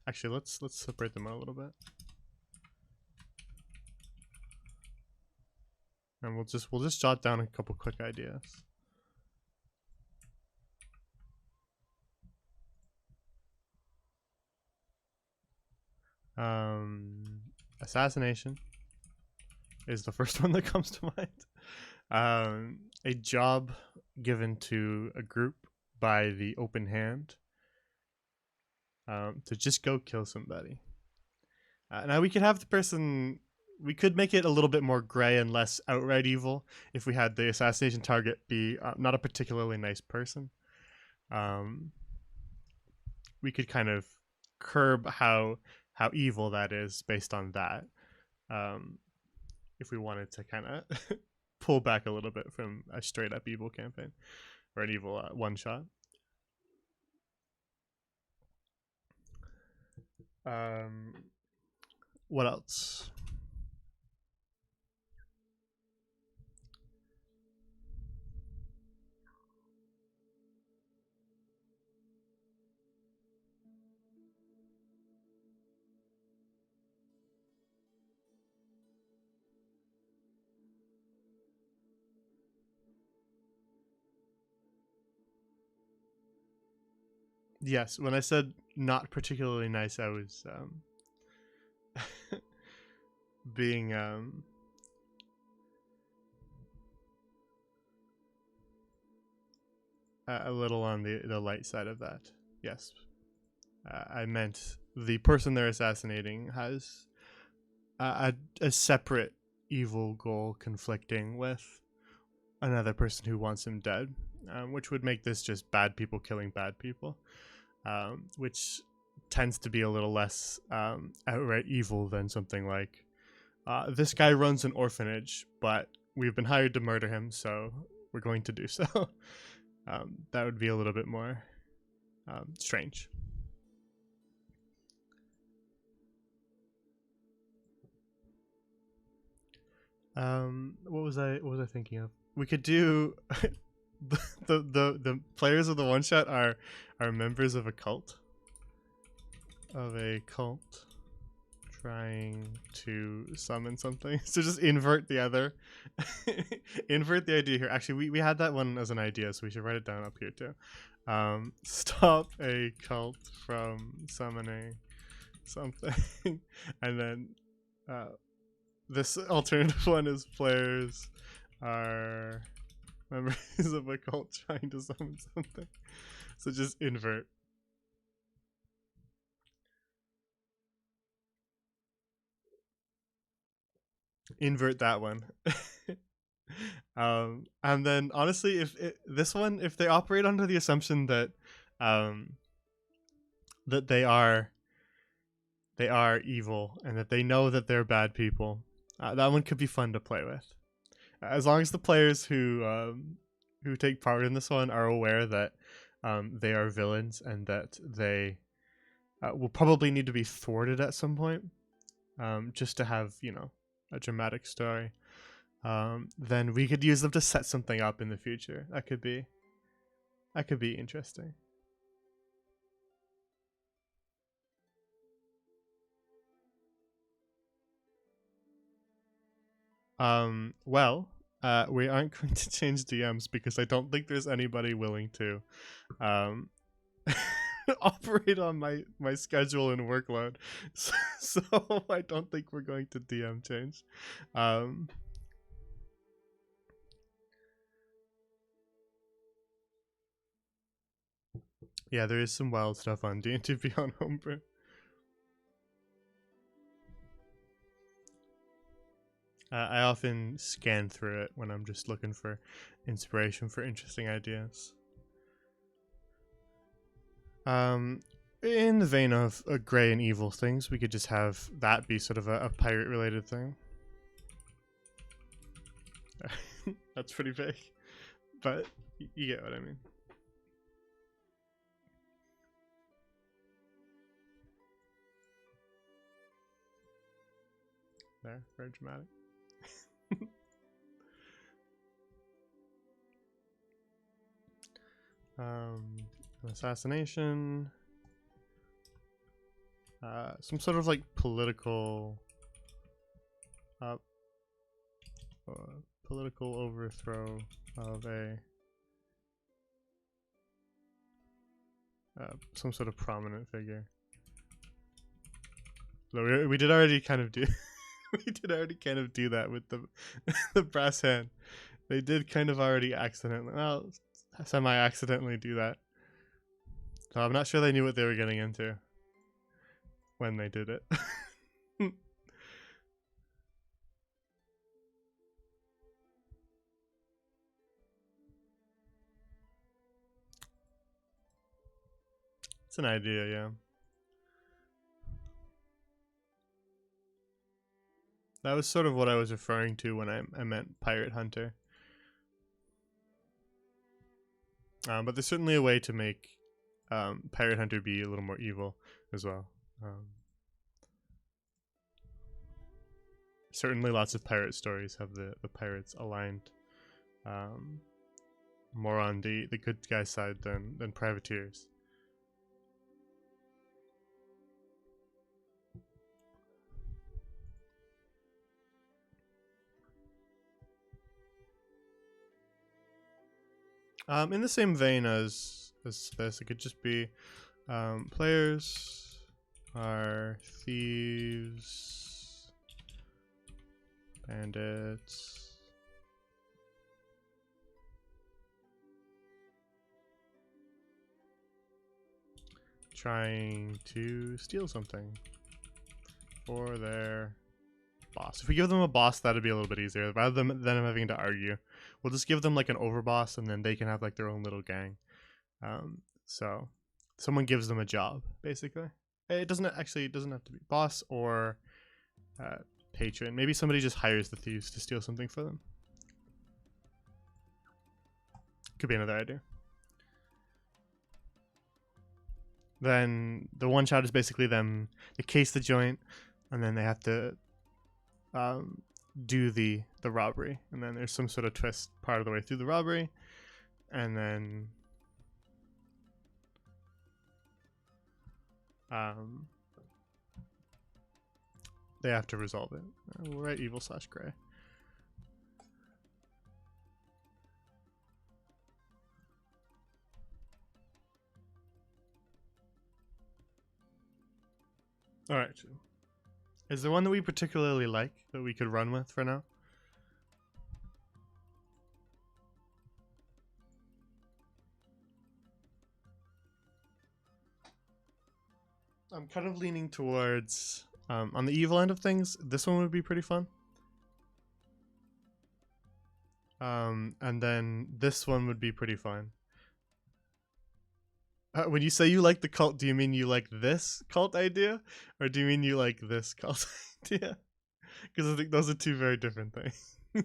Actually, let's separate them out a little bit, and we'll just jot down a couple quick ideas. Assassination is the first one that comes to mind. A job given to a group by the open hand to just go kill somebody. Now we could have the person, we could make it a little bit more gray and less outright evil if we had the assassination target be not a particularly nice person. We could kind of curb how evil that is based on that. If we wanted to kind of pull back a little bit from a straight up evil campaign or an evil one shot. What else? Yes, when I said not particularly nice, I was being a little on the light side of that. Yes, I meant the person they're assassinating has a separate evil goal conflicting with another person who wants him dead, which would make this just bad people killing bad people, which tends to be a little less outright evil than something like this guy runs an orphanage, but we've been hired to murder him, so we're going to do so. That would be a little bit more strange. What was I thinking of? We could do the players of the one shot are members of a cult. Trying to summon something. So just invert the other. Invert the idea here. Actually, we had that one as an idea, so we should write it down up here too. Stop a cult from summoning something. And then this alternative one is players are members of a cult trying to summon something. So just invert. Invert that one. And then honestly, if they operate under the assumption that that they are evil and that they know that they're bad people, that one could be fun to play with, as long as the players who take part in this one are aware that they are villains and that they will probably need to be thwarted at some point, just to have, you know, a dramatic story. Then we could use them to set something up in the future. That could be interesting. Well, we aren't going to change DMs because I don't think there's anybody willing to operate on my schedule and workload. So I don't think we're going to DM change. Yeah, there is some wild stuff on D&D Beyond Homebrew. I often scan through it when I'm just looking for inspiration for interesting ideas. In the vein of grey and evil things, we could just have that be sort of a pirate-related thing. That's pretty big, but you get what I mean. There, very dramatic. Assassination. Some sort of like political political overthrow of a some sort of prominent figure. So we did already kind of do we did already kind of do that with the the brass hand. They did kind of already accidentally, well, semi-accidentally do that. So I'm not sure they knew what they were getting into when they did it. It's an idea, yeah. That was sort of what I was referring to when I meant Pirate Hunter. But there's certainly a way to make Pirate Hunter be a little more evil as well. Certainly lots of pirate stories have the pirates aligned more on the good guy side than privateers. In the same vein as this, it could just be players are thieves, bandits, trying to steal something for their boss. If we give them a boss, that'd be a little bit easier. Rather than them having to argue, we'll just give them like an overboss, and then they can have like their own little gang. So someone gives them a job, basically. It doesn't have to be boss or patron. Maybe somebody just hires the thieves to steal something for them. Could be another idea. Then the one shot is basically them. They case the joint, and then they have to do the robbery, and then there's some sort of twist part of the way through the robbery, and then they have to resolve it. We'll write evil/gray. All right. Is there one that we particularly like that we could run with for now? I'm kind of leaning towards, on the evil end of things, this one would be pretty fun. And then this one would be pretty fun. When you say you like the cult, do you mean you like this cult idea? Or do you mean you like this cult idea? Because I think those are two very different things. Hmm.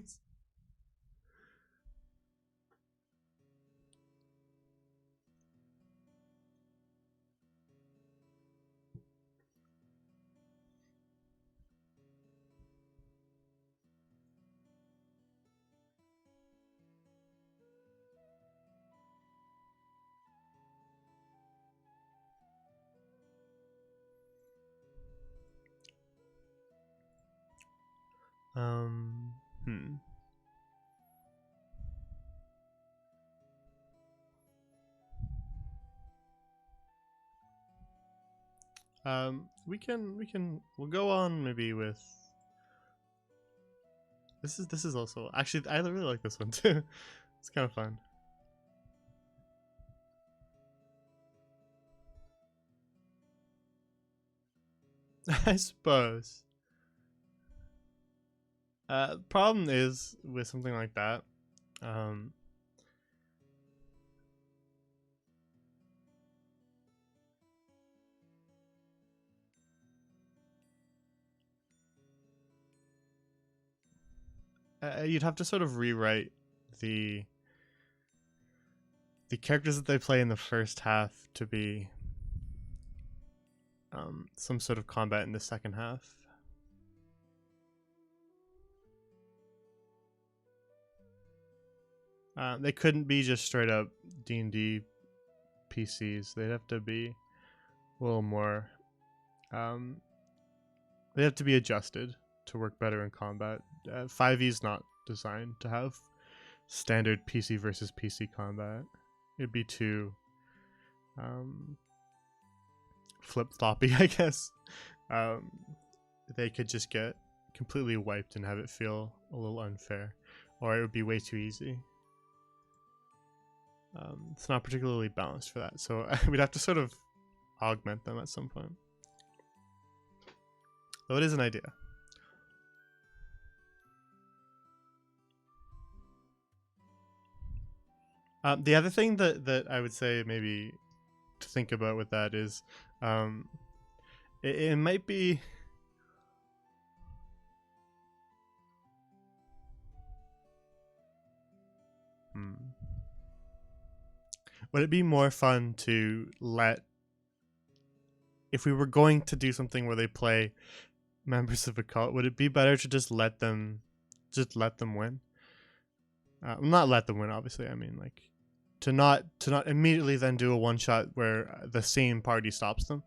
We'll go on maybe with this is also actually I really like this one too. It's kind of fun. I suppose. Problem is with something like that, um, you'd have to sort of rewrite the the characters that they play in the first half to be some sort of combat in the second half. They couldn't be just straight up D&D PCs. They'd have to be a little more. They have to be adjusted to work better in combat. 5e is not designed to have standard PC versus PC combat. It'd be too flip-floppy, I guess. They could just get completely wiped and have it feel a little unfair, or it would be way too easy. It's not particularly balanced for that, so we'd have to sort of augment them at some point. Though it is an idea. The other thing that I would say maybe to think about with that is it might be would it be more fun to let, if we were going to do something where they play members of a cult, would it be better to just let them win? Not let them win, obviously. I mean, like, to not immediately then do a one shot where the same party stops them.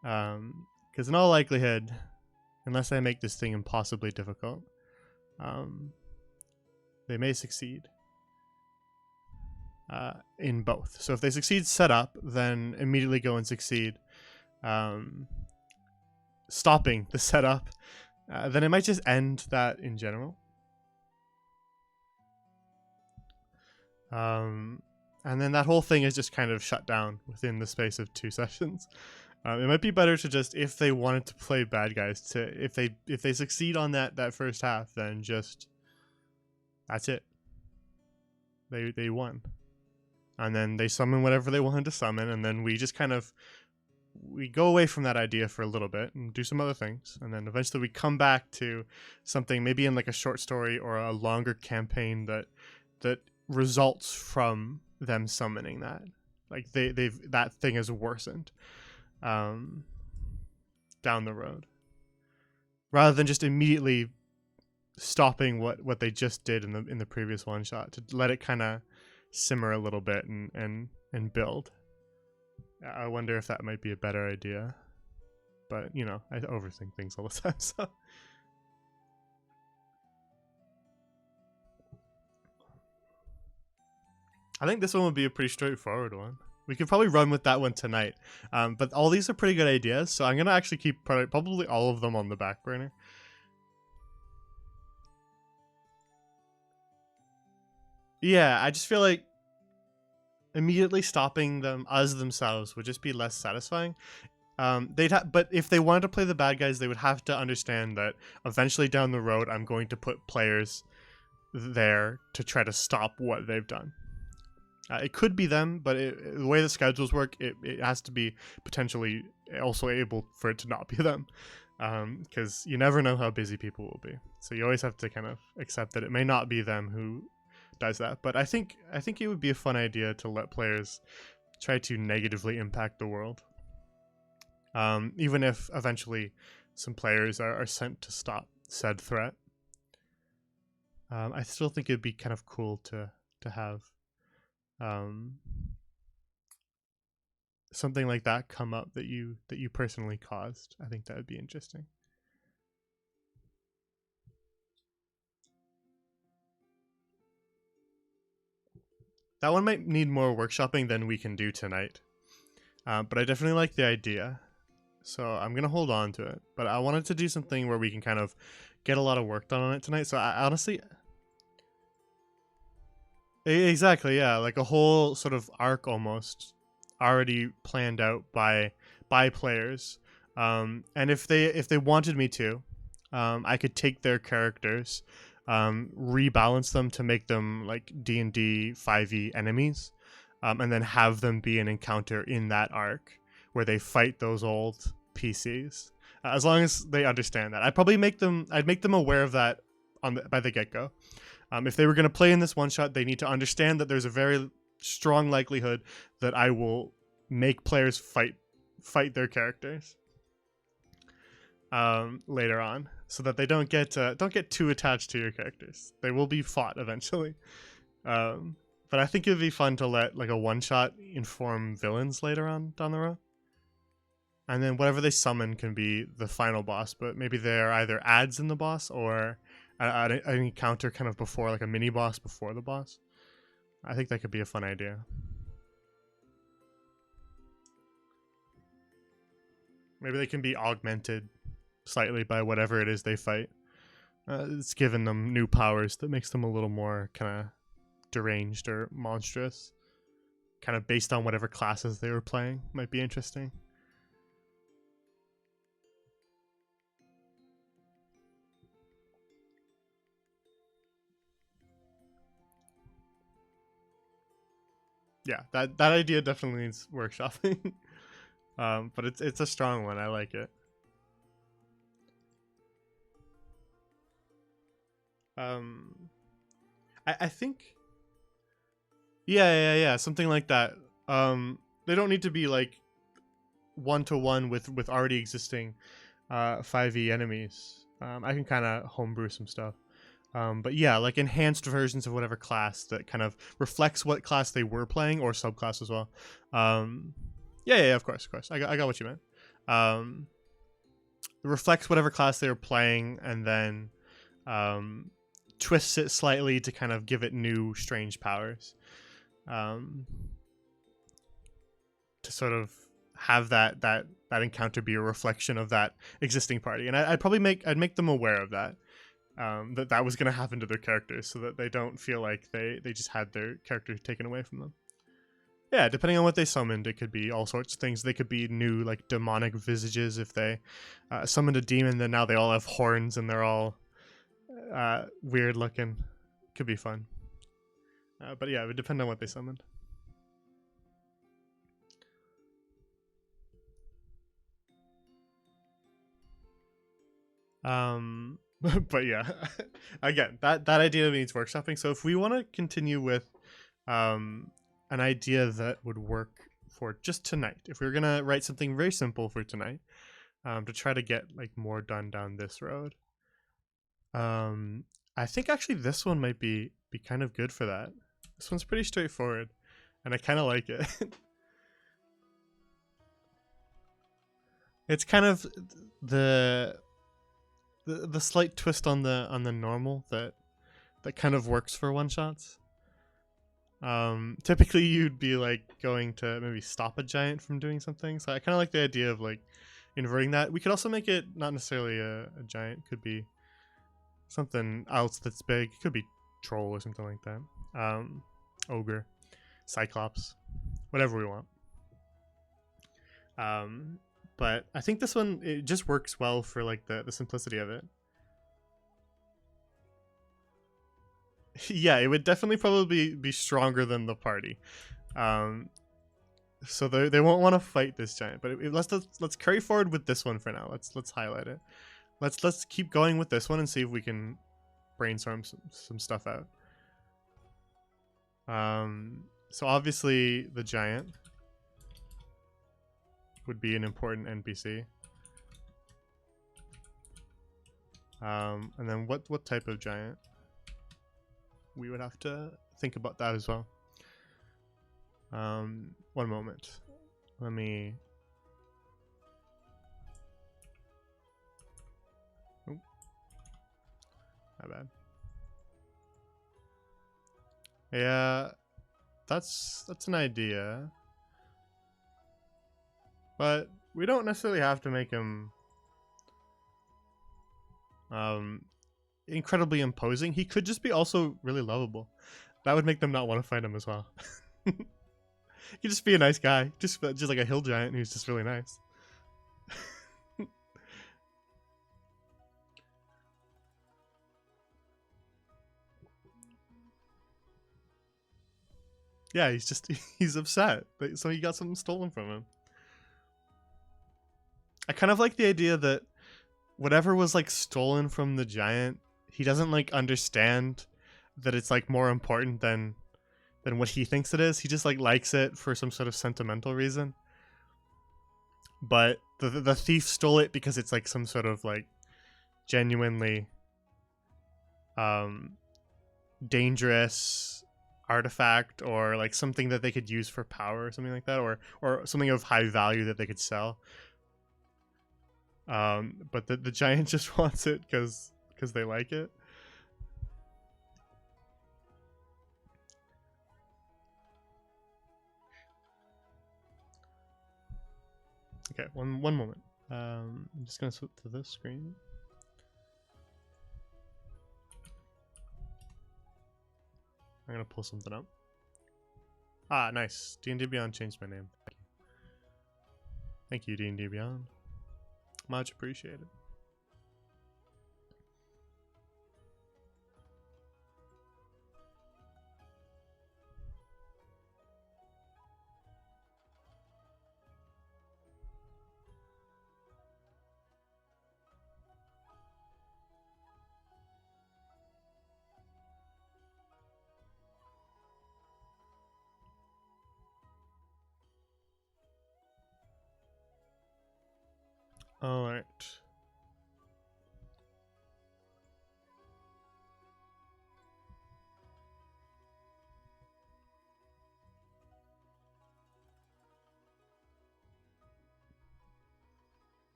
Because in all likelihood, unless I make this thing impossibly difficult, they may succeed in both. So if they succeed setup, then immediately go and succeed stopping the setup. Then it might just end that in general. And then that whole thing is just kind of shut down within the space of 2 sessions. It might be better to just, if they wanted to play bad guys, to if they succeed on that first half, then just that's it. They won, and then they summon whatever they wanted to summon, and then we just kind of we go away from that idea for a little bit and do some other things, and then eventually we come back to something maybe in like a short story or a longer campaign that results from them summoning that. Like they've that thing has worsened down the road, rather than just immediately stopping what they just did in the previous one shot, to let it kind of simmer a little bit and build. I wonder if that might be a better idea, but you know, I overthink things all the time, so. I think this one would be a pretty straightforward one. We could probably run with that one tonight. But all these are pretty good ideas, so I'm going to actually keep probably all of them on the back burner. Yeah, I just feel like immediately stopping them as themselves would just be less satisfying. But if they wanted to play the bad guys, they would have to understand that eventually down the road, I'm going to put players there to try to stop what they've done. It could be them, but the way the schedules work, it has to be potentially also able for it to not be them, because you never know how busy people will be. So you always have to kind of accept that it may not be them who does that. But I think it would be a fun idea to let players try to negatively impact the world, even if eventually some players are sent to stop said threat. I still think it'd be kind of cool to have something like that come up that you personally caused. I think that would be interesting. That one might need more workshopping than we can do tonight, but I definitely like the idea, so I'm gonna hold on to it. But I wanted to do something where we can kind of get a lot of work done on it tonight. So I honestly, exactly, yeah, like a whole sort of arc almost already planned out by players And if they wanted me to, I could take their characters, rebalance them to make them like D&D 5e enemies, and then have them be an encounter in that arc where they fight those old PCs. As long as they understand that, I'd make them aware of that by the get-go. If they were going to play in this one shot, they need to understand that there's a very strong likelihood that I will make players fight their characters later on, so that they don't get too attached to your characters. They will be fought eventually. But I think it would be fun to let like a one shot inform villains later on down the road. And then whatever they summon can be the final boss, but maybe they're either adds in the boss or an encounter kind of before, like a mini boss before the boss. I think that could be a fun idea. Maybe they can be augmented slightly by whatever it is they fight. It's given them new powers that makes them a little more kind of deranged or monstrous. Kind of based on whatever classes they were playing. Might be interesting. Yeah, that idea definitely needs workshopping. But it's a strong one. I like it. I think, yeah, something like that. They don't need to be like one-to-one with already existing 5e enemies. I can kind of homebrew some stuff. But yeah, like enhanced versions of whatever class that kind of reflects what class they were playing, or subclass as well. Yeah, of course. I got what you meant. It reflects whatever class they were playing, and then twists it slightly to kind of give it new strange powers. To sort of have that encounter be a reflection of that existing party, and I'd make them aware of that. That was going to happen to their characters, so that they don't feel like they just had their character taken away from them. Yeah, depending on what they summoned, it could be all sorts of things. They could be new, like, demonic visages if they summoned a demon, then now they all have horns and they're all weird looking. Could be fun. But yeah, it would depend on what they summoned. But yeah, again, that idea needs workshopping. So if we want to continue with an idea that would work for just tonight, if we were gonna write something very simple for tonight, to try to get like more done down this road, I think actually this one might be kind of good for that. This one's pretty straightforward, and I kind of like it. It's kind of the slight twist on the normal that kind of works for one shots. Typically you'd be like going to maybe stop a giant from doing something, so I kind of like the idea of like inverting that. We could also make it not necessarily a giant, could be something else that's big. It could be troll or something like that. Ogre, cyclops, whatever we want. But I think this one, it just works well for like the simplicity of it. Yeah, it would definitely probably be stronger than the party. So they won't want to fight this giant. But let's carry forward with this one for now. Let's highlight it. Let's keep going with this one and see if we can brainstorm some stuff out. So obviously the giant would be an important NPC. And then what type of giant? We would have to think about that as well. One moment. Let me... Oh. My bad. Yeah, that's an idea. But we don't necessarily have to make him incredibly imposing. He could just be also really lovable. That would make them not want to fight him as well. He could just be a nice guy, just like a hill giant who's just really nice. Yeah, he's just he's upset. So he got something stolen from him. I kind of like the idea that whatever was like stolen from the giant, he doesn't like understand that it's like more important than what he thinks it is. He just like likes it for some sort of sentimental reason. But the thief stole it because it's like some sort of like genuinely dangerous artifact, or like something that they could use for power or something like that, or something of high value that they could sell. But the giant just wants it because they like it. Okay, one moment. I'm just gonna switch to this screen. I'm gonna pull something up. Ah, nice. D&D Beyond changed my name. Thank you, D&D Beyond. Much appreciated. All right.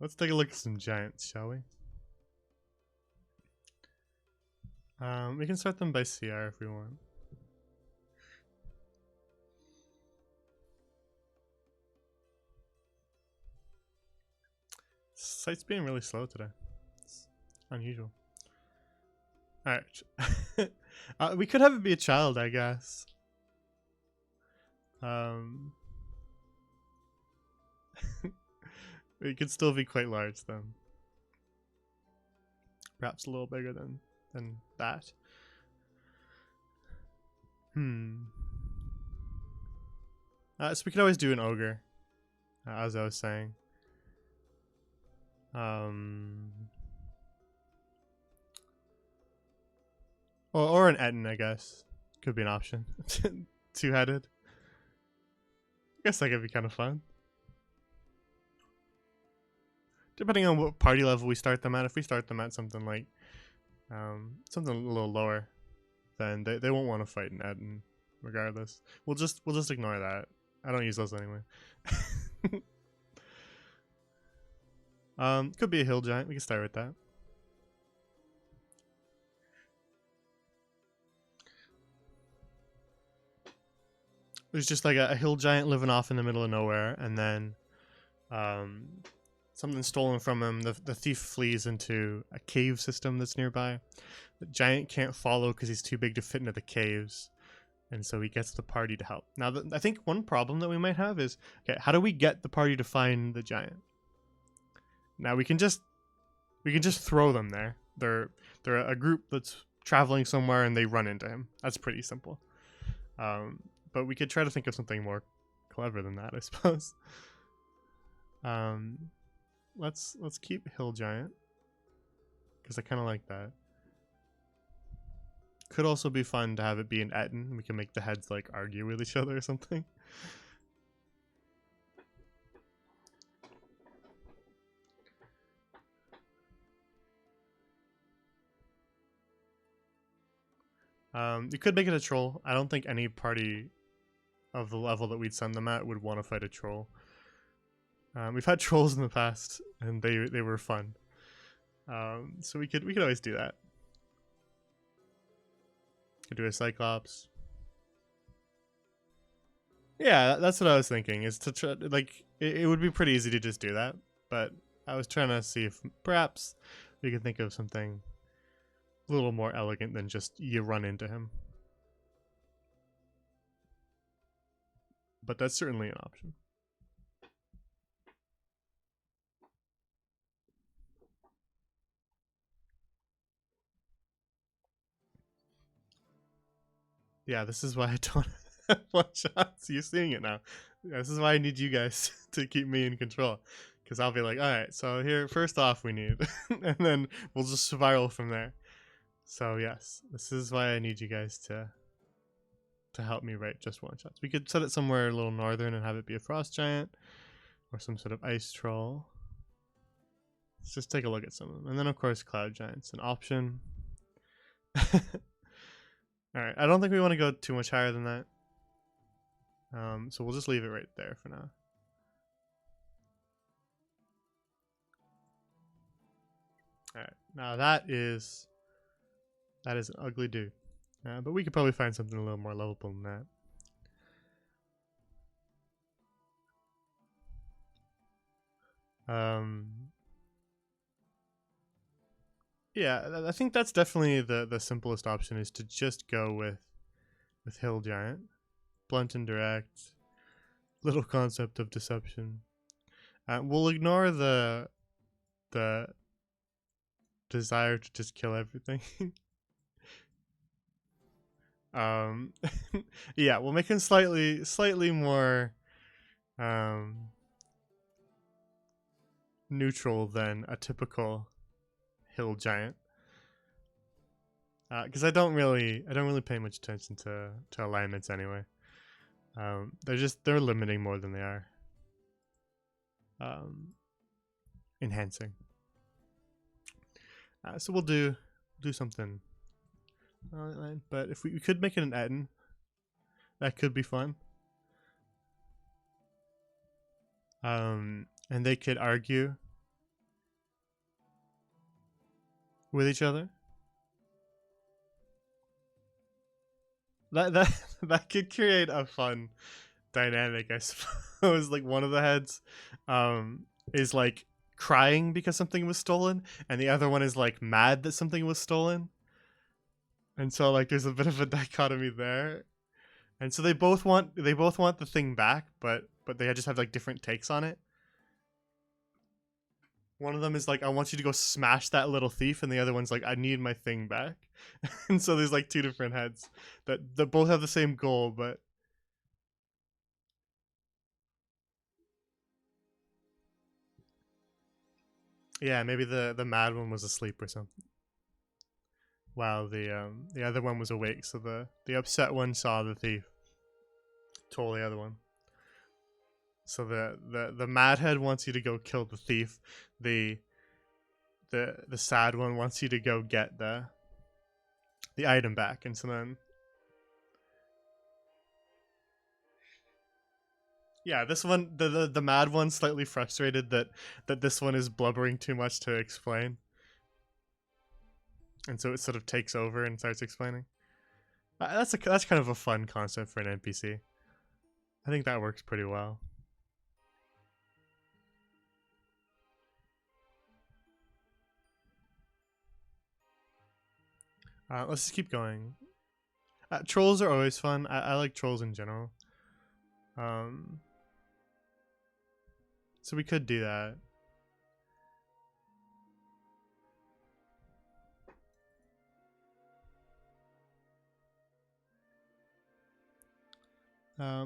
Let's take a look at some giants, shall we? We can start them by CR if we want. Site's being really slow today. It's unusual. Alright. We could have it be a child, I guess. It could still be quite large then. Perhaps a little bigger than that. So we could always do an ogre, as I was saying. Or an Etten, I guess. Could be an option. Two-headed. I guess that could be kind of fun. Depending on what party level we start them at. If we start them at something like something a little lower, then they won't want to fight an Etten regardless. We'll just ignore that. I don't use those anyway. Could be a hill giant. We can start with that. There's just like a hill giant living off in the middle of nowhere, and then something stolen from him. The thief flees into a cave system that's nearby. The giant can't follow because he's too big to fit into the caves, and so he gets the party to help. Now, I think one problem that we might have is, okay, how do we get the party to find the giant? Now we can just throw them there. They're a group that's traveling somewhere and they run into him. That's pretty simple. But we could try to think of something more clever than that, I suppose. Let's keep hill giant because I kind of like that. Could also be fun to have it be an Etten. We can make the heads like argue with each other or something. You could make it a troll. I don't think any party of the level that we'd send them at would want to fight a troll. We've had trolls in the past, and they were fun. So we could always do that. Could do a Cyclops. Yeah, that's what I was thinking. Is to try, like, it would be pretty easy to just do that, but I was trying to see if perhaps we could think of something little more elegant than just you run into him. But that's certainly an option. Yeah, this is why I don't have one shots. You're seeing it now. Yeah, this is why I need you guys to keep me in control. Because I'll be like, all right, so here, first off, we need, and then we'll just spiral from there. So yes, this is why I need you guys to help me write just one shots. We could set it somewhere a little northern and have it be a frost giant or some sort of ice troll. Let's just take a look at some of them, and then of course cloud giant's an option. All right, I don't think we want to go too much higher than that. So we'll just leave it right there for now. All right, now that is an ugly dude, but we could probably find something a little more lovable than that. Yeah, I think that's definitely the simplest option, is to just go with hill giant, blunt and direct, little concept of deception. We'll ignore the desire to just kill everything. Yeah, we'll make him slightly more neutral than a typical hill giant. Because I don't really pay much attention to alignments anyway. They're limiting more than they are enhancing. So we'll do something. But if we could make it an Etten, that could be fun. And they could argue with each other. That could create a fun dynamic, I suppose. Like one of the heads is like crying because something was stolen, and the other one is like mad that something was stolen. And so like there's a bit of a dichotomy there. And so they both want the thing back, but they just have like different takes on it. One of them is like, I want you to go smash that little thief, and the other one's like, I need my thing back. And so there's like two different heads that both have the same goal, but yeah, maybe the mad one was asleep or something, while the other one was awake. So the upset one saw the thief, told the other one. So the mad head wants you to go kill the thief. The sad one wants you to go get the item back. And so then, yeah, this one, the mad one's slightly frustrated that this one is blubbering too much to explain, and so it sort of takes over and starts explaining. That's kind of a fun concept for an NPC. I think that works pretty well. Let's just keep going. Trolls are always fun. I like trolls in general. So we could do that.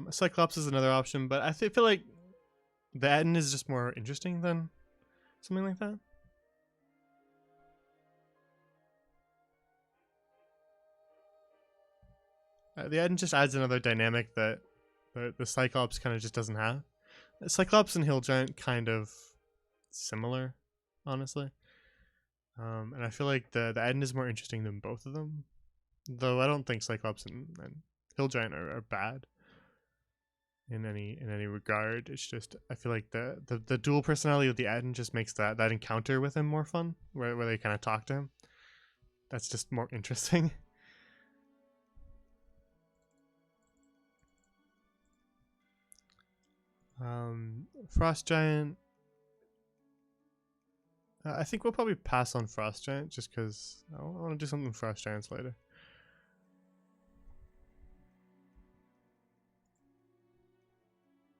Cyclops is another option, but I feel like the Etten is just more interesting than something like that. The Etten just adds another dynamic that the Cyclops kind of just doesn't have. Cyclops and Hill Giant kind of similar, honestly. And I feel like the Etten is more interesting than both of them. Though I don't think Cyclops and Hill Giant are bad in any regard. It's just I feel like the dual personality of the Etten just makes that encounter with him more fun, where they kind of talk to him. That's just more interesting. Frost Giant. I think we'll probably pass on Frost Giant just because I want to do something with Frost Giants later.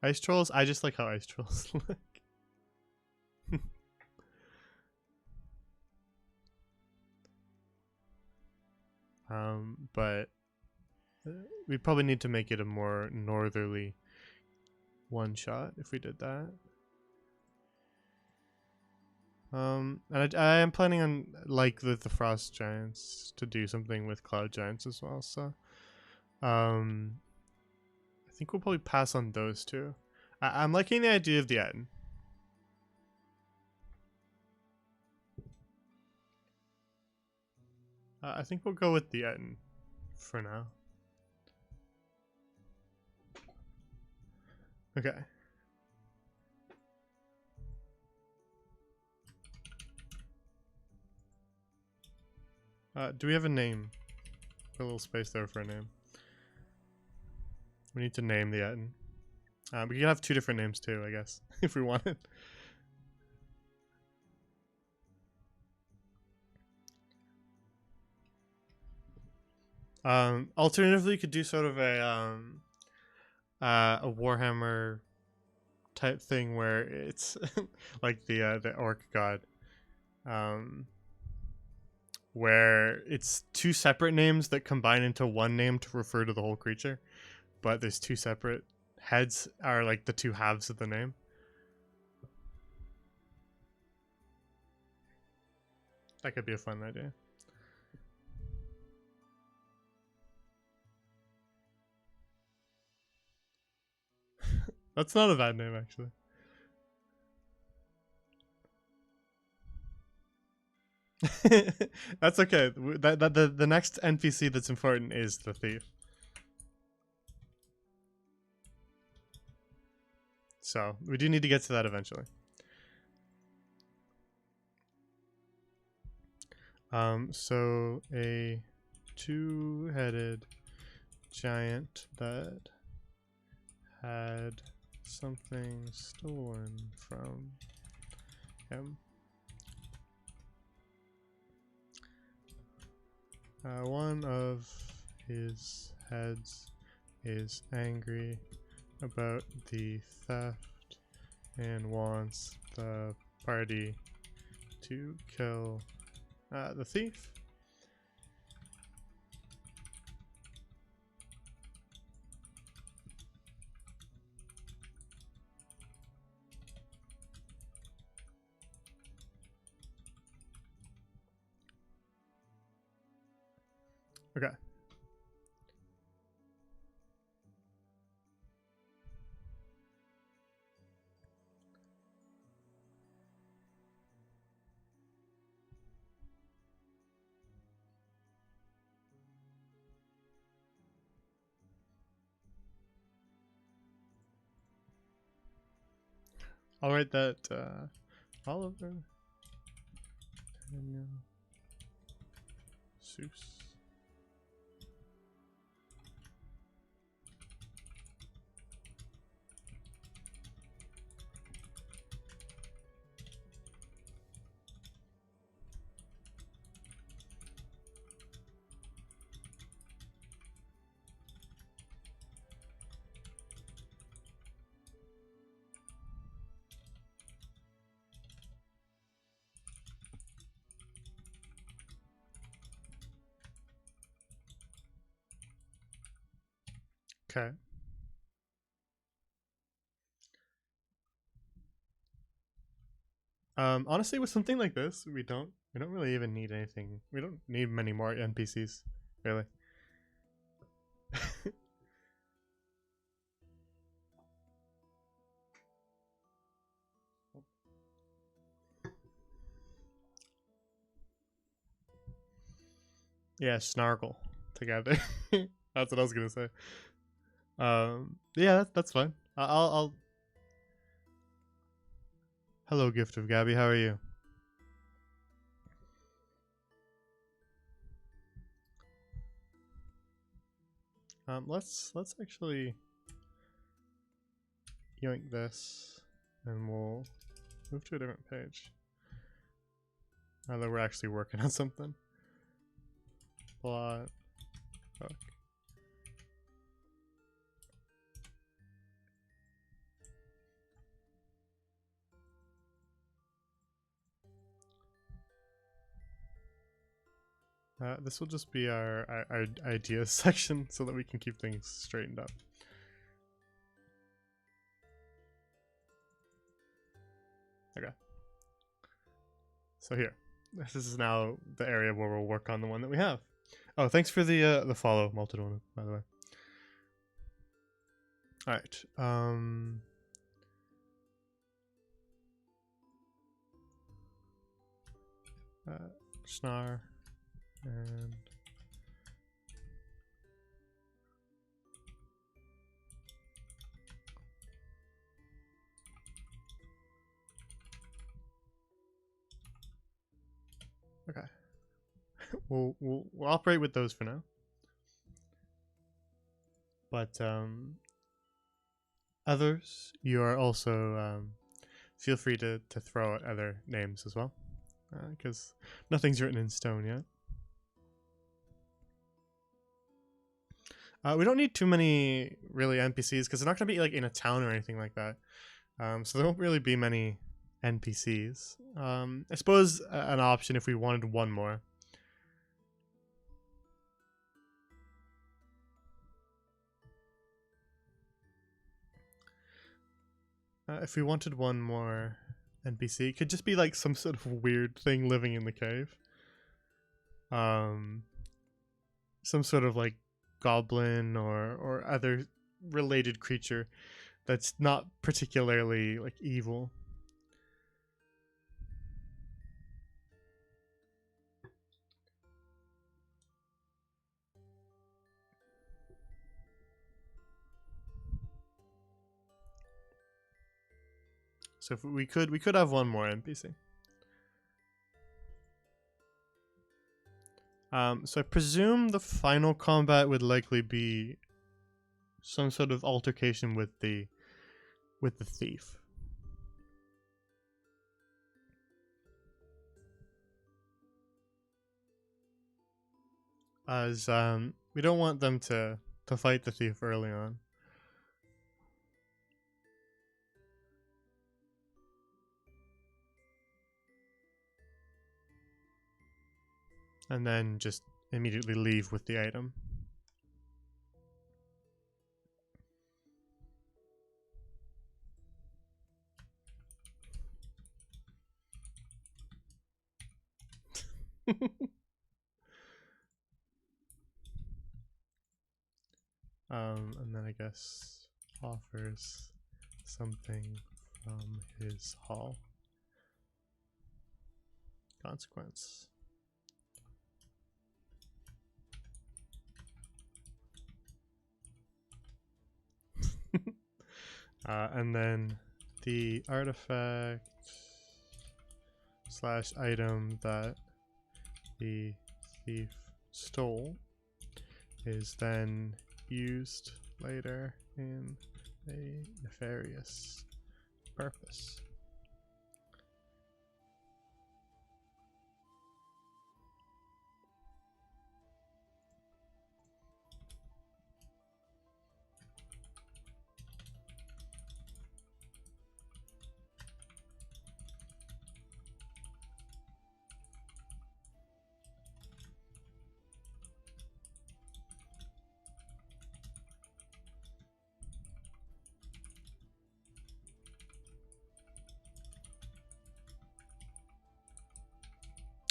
Ice Trolls? I just like how Ice Trolls look. But we probably need to make it a more northerly one shot if we did that. And I am planning on, like with the Frost Giants, to do something with Cloud Giants as well. So, I think we'll probably pass on those two. I'm liking the idea of the Etten. I think we'll go with the Etten for now. Okay. Do we have a name? A little space there for a name. We need to name the Etten. We can have two different names too, I guess, if we wanted. Alternatively, you could do sort of a Warhammer type thing where it's like the orc god, where it's two separate names that combine into one name to refer to the whole creature, but there's two separate heads are like the two halves of the name. That could be a fun idea. That's not a bad name, actually. That's okay. The next NPC that's important is the thief. So we do need to get to that eventually. So a two-headed giant that had something stolen from him. One of his heads is angry about the theft and wants the party to kill the thief. Okay. I'll write that Oliver Daniel Seuss. Okay. Honestly, with something like this, we don't really even need anything. We don't need many more NPCs, really. Yeah, snargle together. That's what I was gonna say. Yeah, that's fine. I'll. Hello, Gift of Gabby. How are you? Let's actually yoink this, and we'll move to a different page. Now that we're actually working on something. Plot. Fuck. This will just be our ideas section so that we can keep things straightened up. Okay. So here, this is now the area where we'll work on the one that we have. Oh, thanks for the follow, Multidona, by the way. All right. Snar and okay. we'll operate with those for now. But others, you are also feel free to throw out other names as well, because nothing's written in stone yet. We don't need too many really NPCs because they're not going to be like in a town or anything like that. So there won't really be many NPCs. I suppose an option if we wanted one more. If we wanted one more NPC, it could just be like some sort of weird thing living in the cave. Some sort of like goblin or other related creature that's not particularly like evil. So if we could have one more NPC. So I presume the final combat would likely be some sort of altercation with the thief. As we don't want them to fight the thief early on. And then just immediately leave with the item. And then I guess offers something from his haul. Consequence. And then the artifact / item that the thief stole is then used later in a nefarious purpose.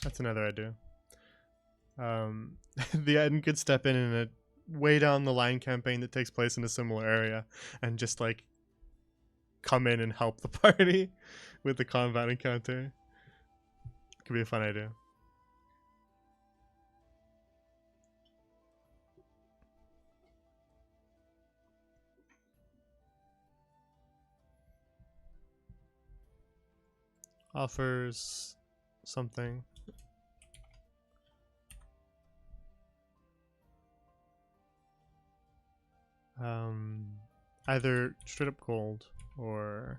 That's another idea. The Eden could step in a way down the line campaign that takes place in a similar area and just like come in and help the party with the combat encounter. Could be a fun idea. Offers something. Either straight up gold or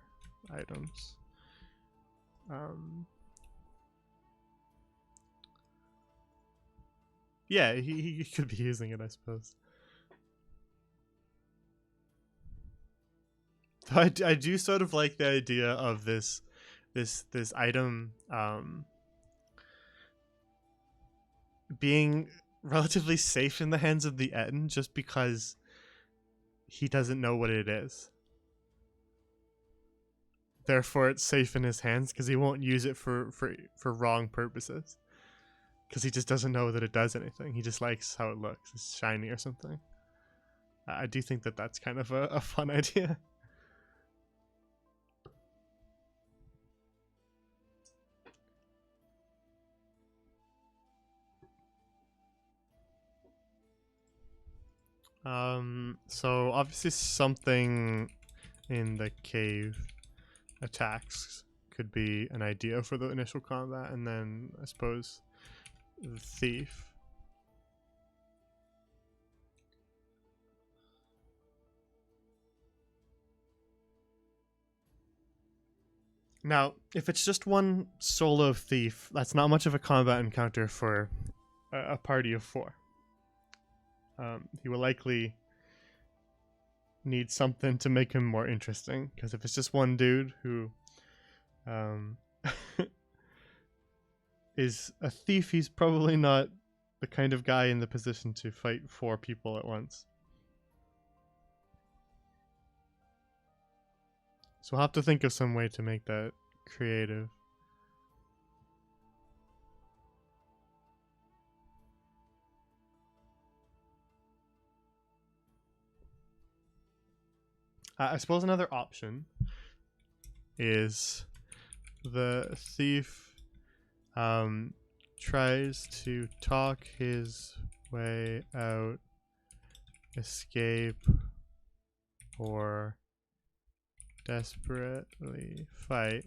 items. Yeah, he could be using it, I suppose. I do sort of like the idea of this item being relatively safe in the hands of the Etten just because he doesn't know what it is. Therefore, it's safe in his hands because he won't use it for wrong purposes. Because he just doesn't know that it does anything. He just likes how it looks. It's shiny or something. I do think that that's kind of a fun idea. So obviously something in the cave attacks could be an idea for the initial combat, and then I suppose the thief. Now, if it's just one solo thief, that's not much of a combat encounter for a party of 4. He will likely need something to make him more interesting, because if it's just one dude who is a thief, he's probably not the kind of guy in the position to fight 4 people at once. So we'll have to think of some way to make that creative. I suppose another option is the thief tries to talk his way out, escape, or desperately fight.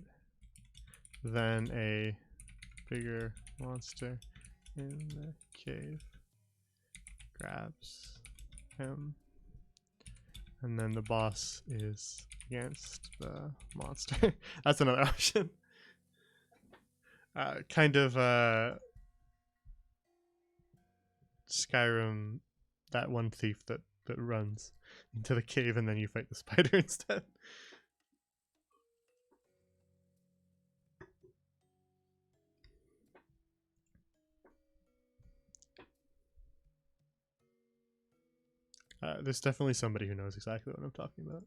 Then a bigger monster in the cave grabs him, and then the boss is against the monster. That's another option. Kind of Skyrim, that one thief that runs into the cave and then you fight the spider instead. There's definitely somebody who knows exactly what I'm talking about.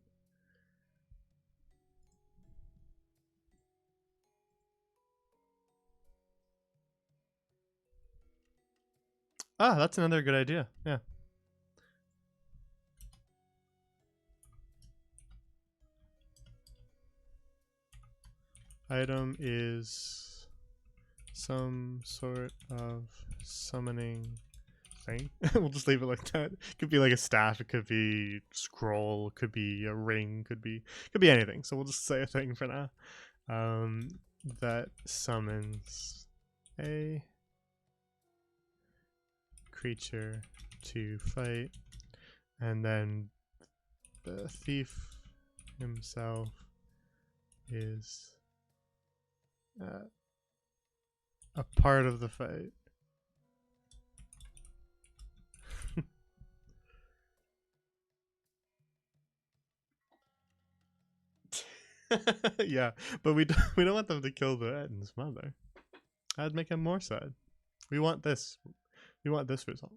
Ah, that's another good idea. Yeah. Item is some sort of summoning thing. We'll just leave it like that. It could be like a staff, it could be scroll, it could be a ring, could be anything. So we'll just say a thing for now. That summons a creature to fight, and then the thief himself is a part of the fight. Yeah, but we don't want them to kill the Etten's mother. That'd make him more sad. We want this. We want this result.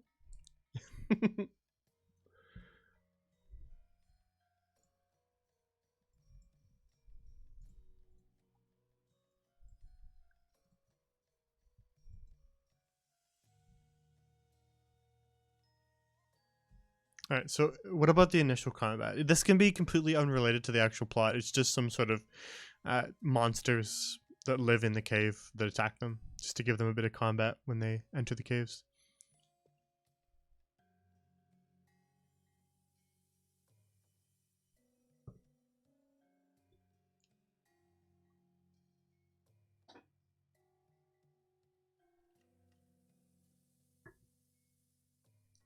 All right. So, what about the initial combat? This can be completely unrelated to the actual plot. It's just some sort of monsters that live in the cave that attack them, just to give them a bit of combat when they enter the caves.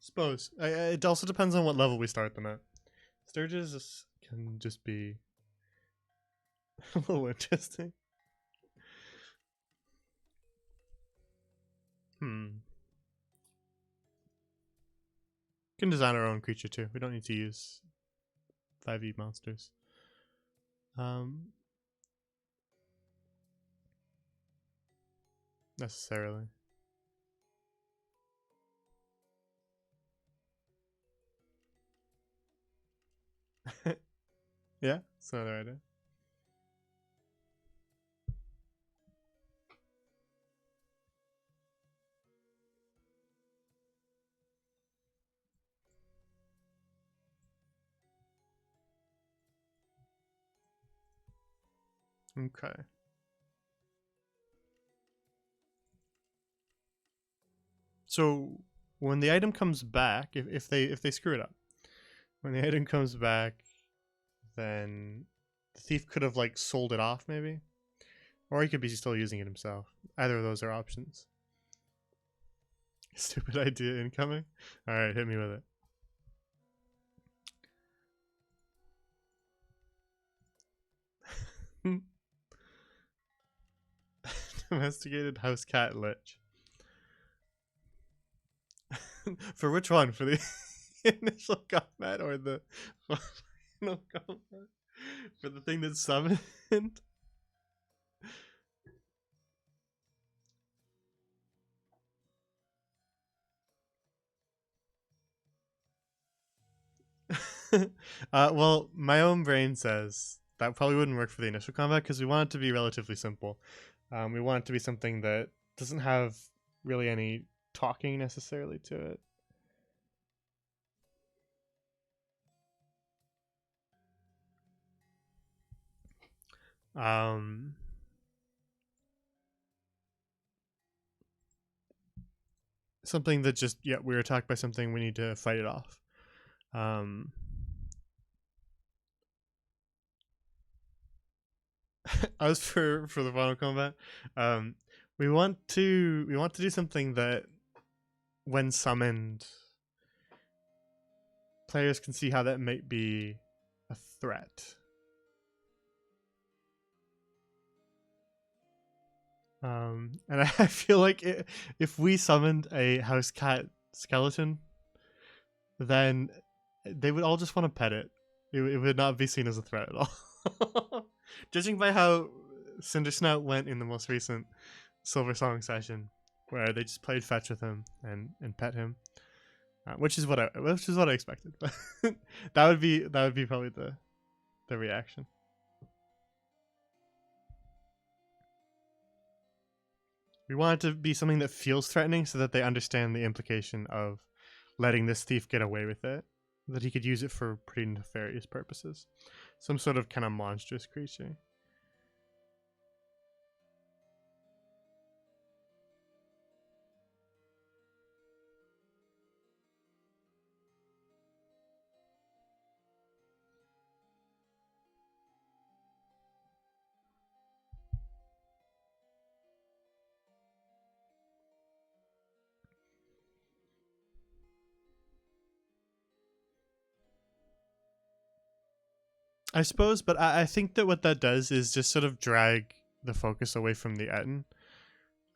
Suppose. It also depends on what level we start them at. Sturges can just be a little interesting. can design our own creature too. We don't need to use 5e monsters. Necessarily. Yeah, it's another idea. Okay. So when the item comes back, if they screw it up, when the item comes back, then the thief could have like sold it off maybe, or he could be still using it himself. Either of those are options. Stupid idea incoming. All right, hit me with it. Domesticated house cat lich. For which one? For the initial combat or the final combat? For the thing that's summoned? Well, my own brain says that probably wouldn't work for the initial combat because we want it to be relatively simple. We want it to be something that doesn't have really any talking necessarily to it. Something that just, yeah, we're attacked by something, we need to fight it off. As for the final combat, we want to do something that when summoned, players can see how that might be a threat. And I feel like if we summoned a house cat skeleton, then they would all just want to pet it. It would not be seen as a threat at all. Judging by how Cindersnout went in the most recent Silver Song session, where they just played fetch with him and pet him, which is what I expected. But that would be probably the reaction. We want it to be something that feels threatening so that they understand the implication of letting this thief get away with it, that he could use it for pretty nefarious purposes. Some sort of kind of monstrous creature. I suppose, but I think that what that does is just sort of drag the focus away from the Ettin.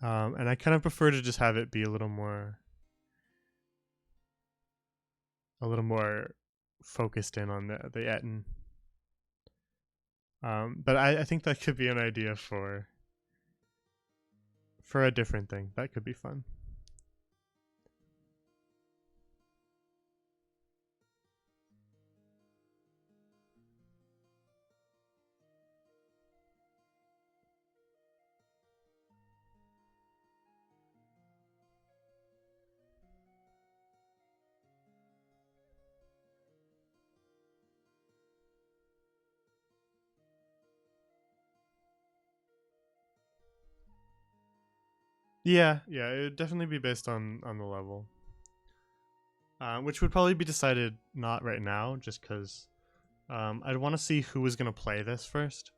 And I kind of prefer to just have it be a little more focused in on the Ettin. But I think that could be an idea for a different thing. That could be fun. Yeah, it would definitely be based on the level, which would probably be decided not right now, just because I'd want to see who was gonna play this first.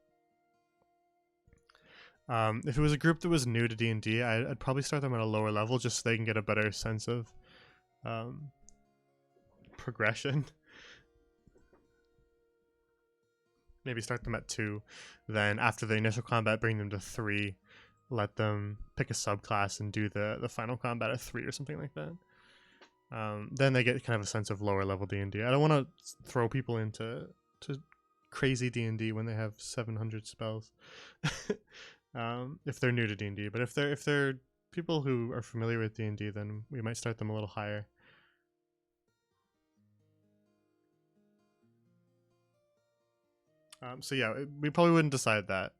If it was a group that was new to D&D, I'd probably start them at a lower level just so they can get a better sense of progression. Maybe start them at 2, then after the initial combat, bring them to 3. Let them pick a subclass and do the final combat at 3 or something like that. then they get kind of a sense of lower level D&D. I don't want to throw people into crazy D&D when they have 700 spells. If they're new to D&D, but if they're people who are familiar with D&D, then we might start them a little higher. So yeah, we probably wouldn't decide that.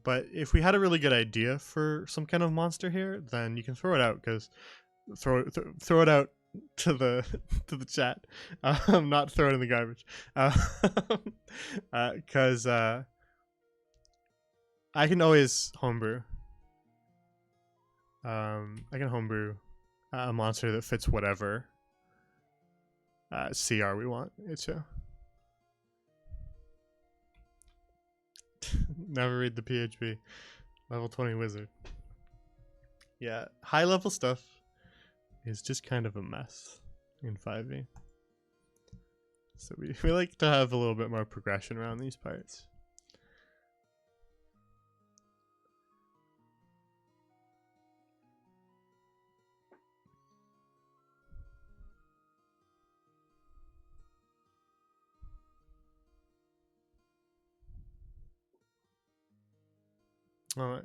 But if we had a really good idea for some kind of monster here, then you can throw it out, because throw it out to the to the chat, not throw it in the garbage, because I can always homebrew. I can homebrew a monster that fits whatever CR we want it to. Never read the PHP. Level 20 wizard. Yeah, high level stuff is just kind of a mess in 5e. So we like to have a little bit more progression around these parts. Alright.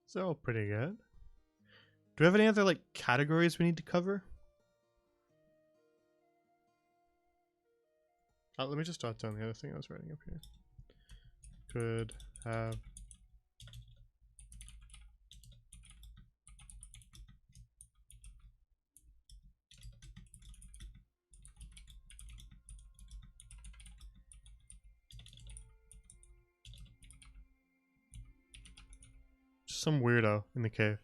So pretty good. Do we have any other like categories we need to cover? Let me just jot down the other thing I was writing up here. Could have just some weirdo in the cave.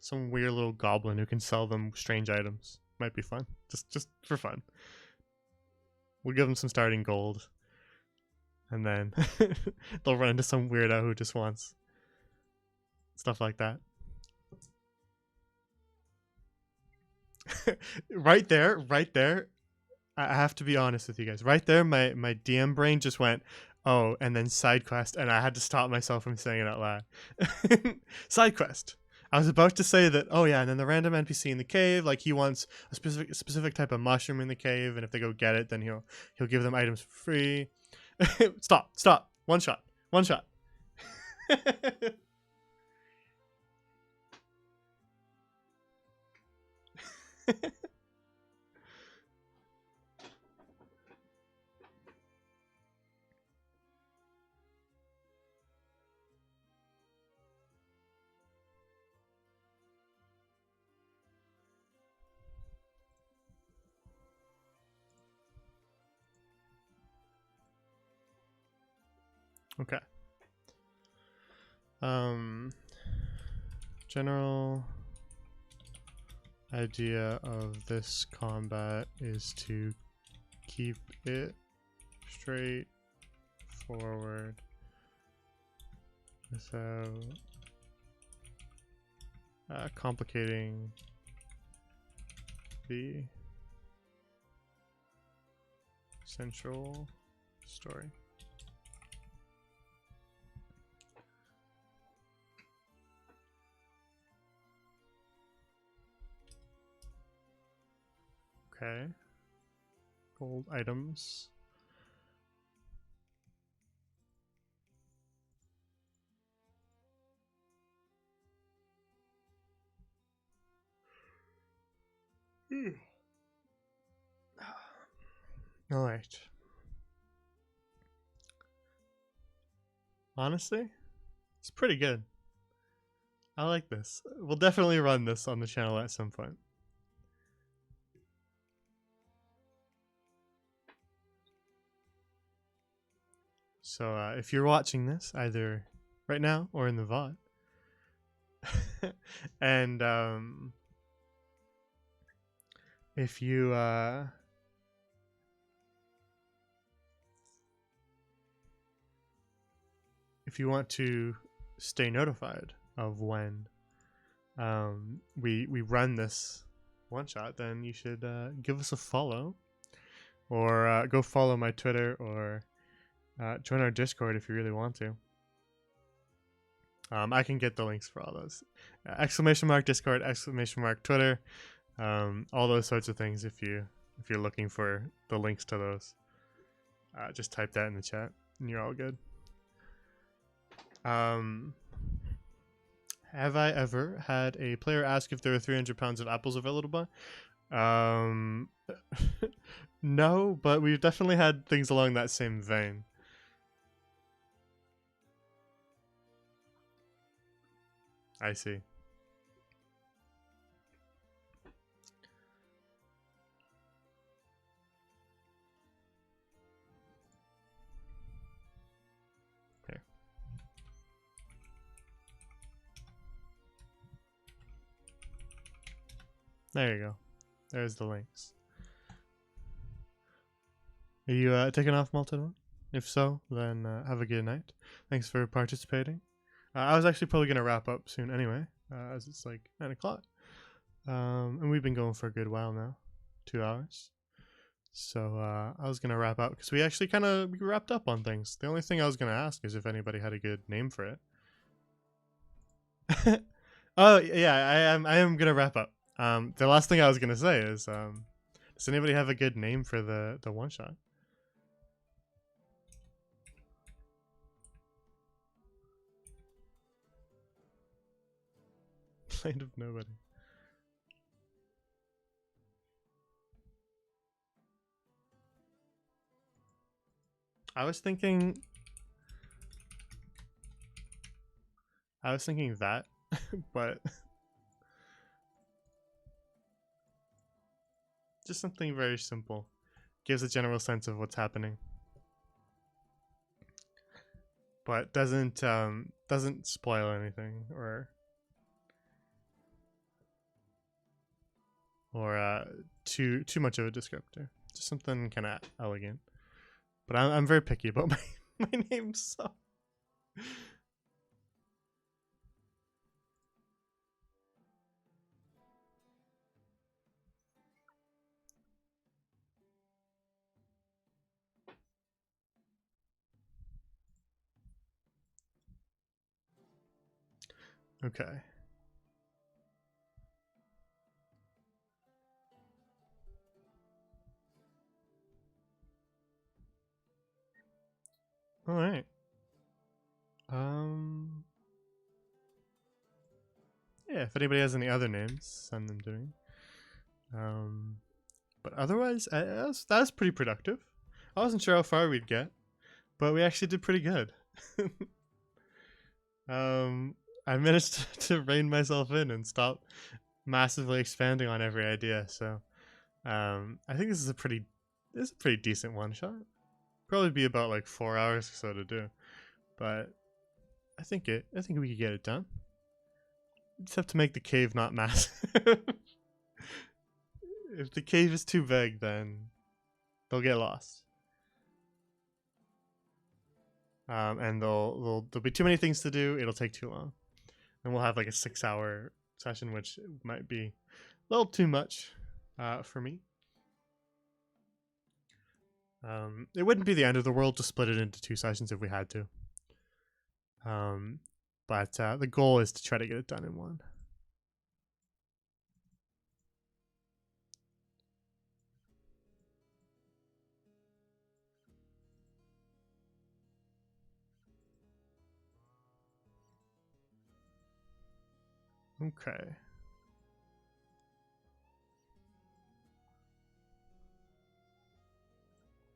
Some weird little goblin who can sell them strange items. Might be fun. Just for fun. We'll give them some starting gold. And then they'll run into some weirdo who just wants stuff like that. Right there. I have to be honest with you guys. Right there, my DM brain just went, oh, and then side quest, and I had to stop myself from saying it out loud. Side quest. I was about to say that, oh yeah, and then the random NPC in the cave, like he wants a specific type of mushroom in the cave, and if they go get it, then he'll give them items for free. Stop. One shot. Okay. General idea of this combat is to keep it straight forward without complicating the central story. Okay. Gold items. All right. Honestly, it's pretty good. I like this. We'll definitely run this on the channel at some point. So if you're watching this either right now or in the VOD, and if you want to stay notified of when we run this one shot, then you should give us a follow, or go follow my Twitter, or join our Discord if you really want to. I can get the links for all those. Exclamation mark Discord, exclamation mark Twitter, all those sorts of things. If you're looking for the links to those, just type that in the chat, and you're all good. Have I ever had a player ask if there were 300 pounds of apples available? No, but we've definitely had things along that same vein. I see. Here. There you go. There's the links. Are you taking off, Molten One? If so, then have a good night. Thanks for participating. I was actually probably going to wrap up soon anyway, as it's like 9 o'clock. And we've been going for a good while now, 2 hours. So I was going to wrap up because we actually kind of wrapped up on things. The only thing I was going to ask is if anybody had a good name for it. Oh, yeah, I am going to wrap up. The last thing I was going to say is, does anybody have a good name for the one-shot? Land of Nobody. I was thinking that, but just something very simple. Gives a general sense of what's happening. But doesn't spoil anything or too much of a descriptor. Just something kind of elegant. But I'm very picky about my names, so. Okay. All right. Yeah, if anybody has any other names, send them to me. But otherwise, that was pretty productive. I wasn't sure how far we'd get, but we actually did pretty good. I managed to rein myself in and stop massively expanding on every idea. So, I think this is a pretty decent one shot. Probably be about like 4 hours or so to do, but I think we could get it done. Just have to make the cave not massive. If the cave is too big, then they'll get lost. And there'll be too many things to do. It'll take too long, and we'll have like a 6-hour session, which might be a little too much for me. It wouldn't be the end of the world to split it into 2 sessions if we had to. But the goal is to try to get it done in one. Okay.